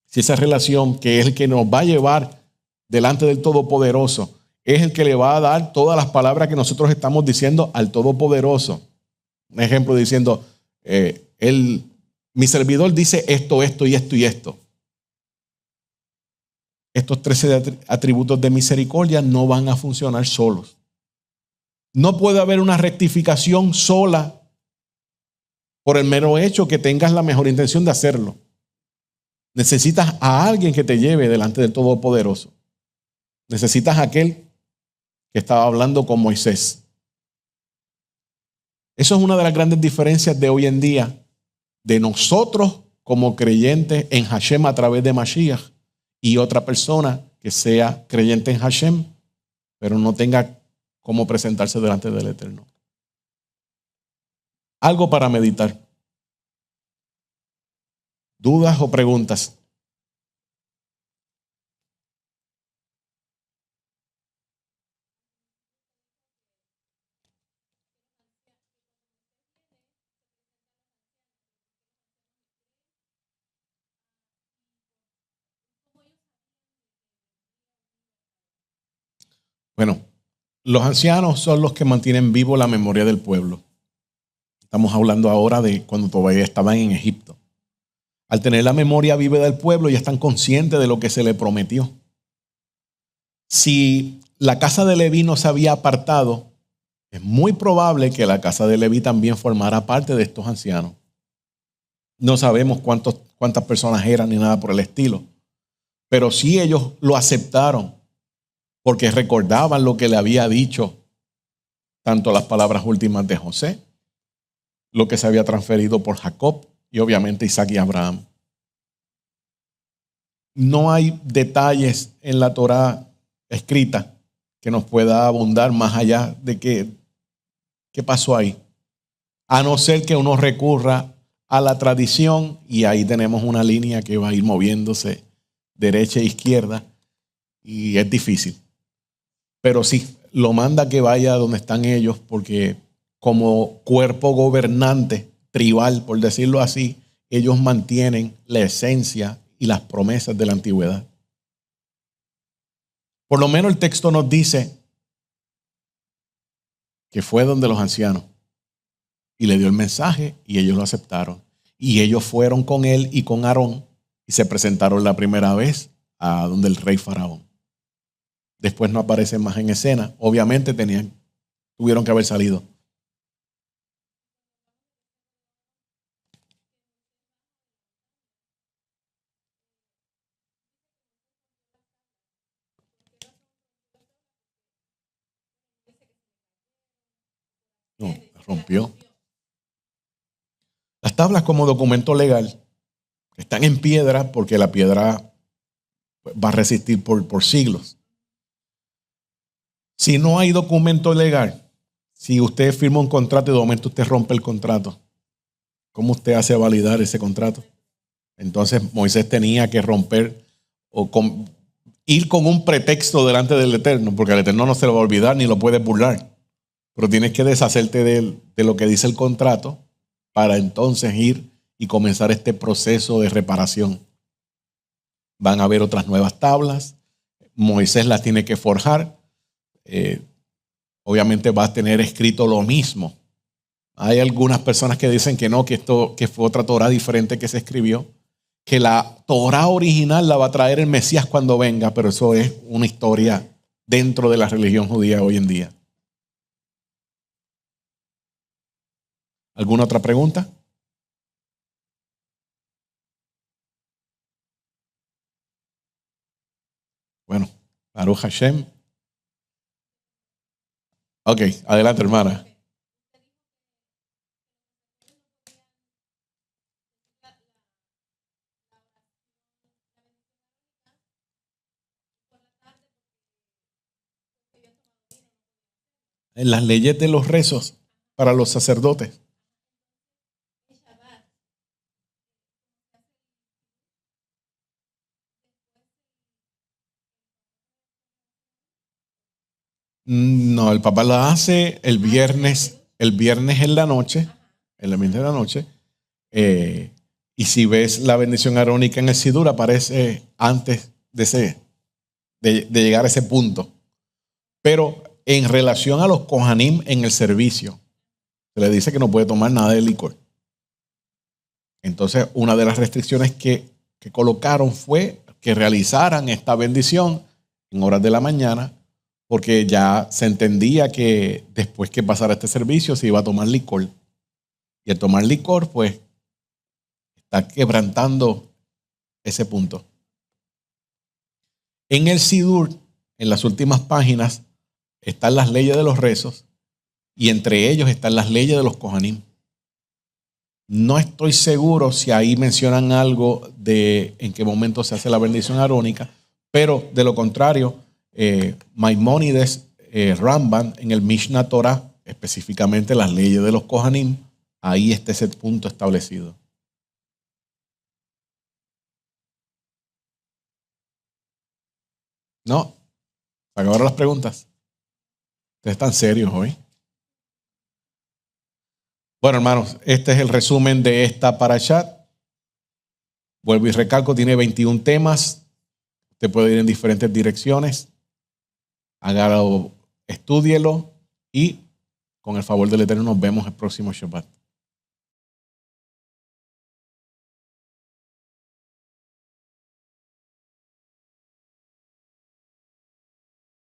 si esa relación que es el que nos va a llevar delante del Todopoderoso, es el que le va a dar todas las palabras que nosotros estamos diciendo al Todopoderoso. Un ejemplo diciendo, mi servidor dice esto, esto y esto y esto. Estos 13 atributos de misericordia no van a funcionar solos. No puede haber una rectificación sola por el mero hecho que tengas la mejor intención de hacerlo. Necesitas a alguien que te lleve delante del Todopoderoso. Necesitas a aquel que estaba hablando con Moisés. Eso es una de las grandes diferencias de hoy en día, de nosotros como creyentes en Hashem a través de Mashiach y otra persona que sea creyente en Hashem, pero no tenga cómo presentarse delante del Eterno. Algo para meditar. ¿Dudas o preguntas? Bueno, los ancianos son los que mantienen vivo la memoria del pueblo. Estamos hablando ahora de cuando todavía estaban en Egipto. Al tener la memoria viva del pueblo, ya están conscientes de lo que se le prometió. Si la casa de Leví no se había apartado, es muy probable que la casa de Leví también formara parte de estos ancianos. No sabemos cuántas personas eran ni nada por el estilo, pero sí ellos lo aceptaron porque recordaban lo que le había dicho, tanto las palabras últimas de José, lo que se había transferido por Jacob y obviamente Isaac y Abraham. No hay detalles en la Torá escrita que nos pueda abundar más allá de qué pasó ahí, a no ser que uno recurra a la tradición, y ahí tenemos una línea que va a ir moviéndose derecha e izquierda y es difícil. Pero sí, lo manda que vaya donde están ellos, porque como cuerpo gobernante tribal, por decirlo así, ellos mantienen la esencia y las promesas de la antigüedad. Por lo menos el texto nos dice que fue donde los ancianos y le dio el mensaje y ellos lo aceptaron. Y ellos fueron con él y con Aarón y se presentaron la primera vez a donde el rey Faraón. Después no aparecen más en escena. Obviamente tuvieron que haber salido. No, rompió. Las tablas como documento legal están en piedra porque la piedra va a resistir por siglos. Si no hay documento legal, si usted firma un contrato y de momento usted rompe el contrato, ¿cómo usted hace validar ese contrato? Entonces Moisés tenía que romper o ir con un pretexto delante del Eterno, porque el Eterno no se lo va a olvidar ni lo puede burlar. Pero tienes que deshacerte de lo que dice el contrato para entonces ir y comenzar este proceso de reparación. Van a haber otras nuevas tablas. Moisés las tiene que forjar. Obviamente va a tener escrito lo mismo. Hay algunas personas que dicen que no, que fue otra Torá diferente que se escribió, que la Torá original la va a traer el Mesías cuando venga, pero eso es una historia dentro de la religión judía hoy en día. ¿Alguna otra pregunta? Bueno, Baruch Hashem. Ok, adelante, hermana. En las leyes de los rezos para los sacerdotes. No, el papá lo hace el viernes en la noche, en la mitad de la noche. Y si ves la bendición arónica en el Sidur, aparece antes de llegar a ese punto. Pero en relación a los Kohanim en el servicio, se le dice que no puede tomar nada de licor. Entonces, una de las restricciones que colocaron fue que realizaran esta bendición en horas de la mañana, porque ya se entendía que después que pasara este servicio se iba a tomar licor. Y al tomar licor, pues, está quebrantando ese punto. En el Sidur, en las últimas páginas, están las leyes de los rezos y entre ellos están las leyes de los Kohanim. No estoy seguro si ahí mencionan algo de en qué momento se hace la bendición arónica, pero de lo contrario, Maimónides, Ramban, en el Mishnah Torah, específicamente las leyes de los Kohanim, ahí está ese punto establecido. No, se acabaron las preguntas. Ustedes están serios hoy. Bueno, hermanos, este es el resumen de esta parashat. Vuelvo y recalco, tiene 21 temas. Usted puede ir en diferentes direcciones. Hágalo, estúdielo y con el favor del Eterno nos vemos el próximo Shabbat.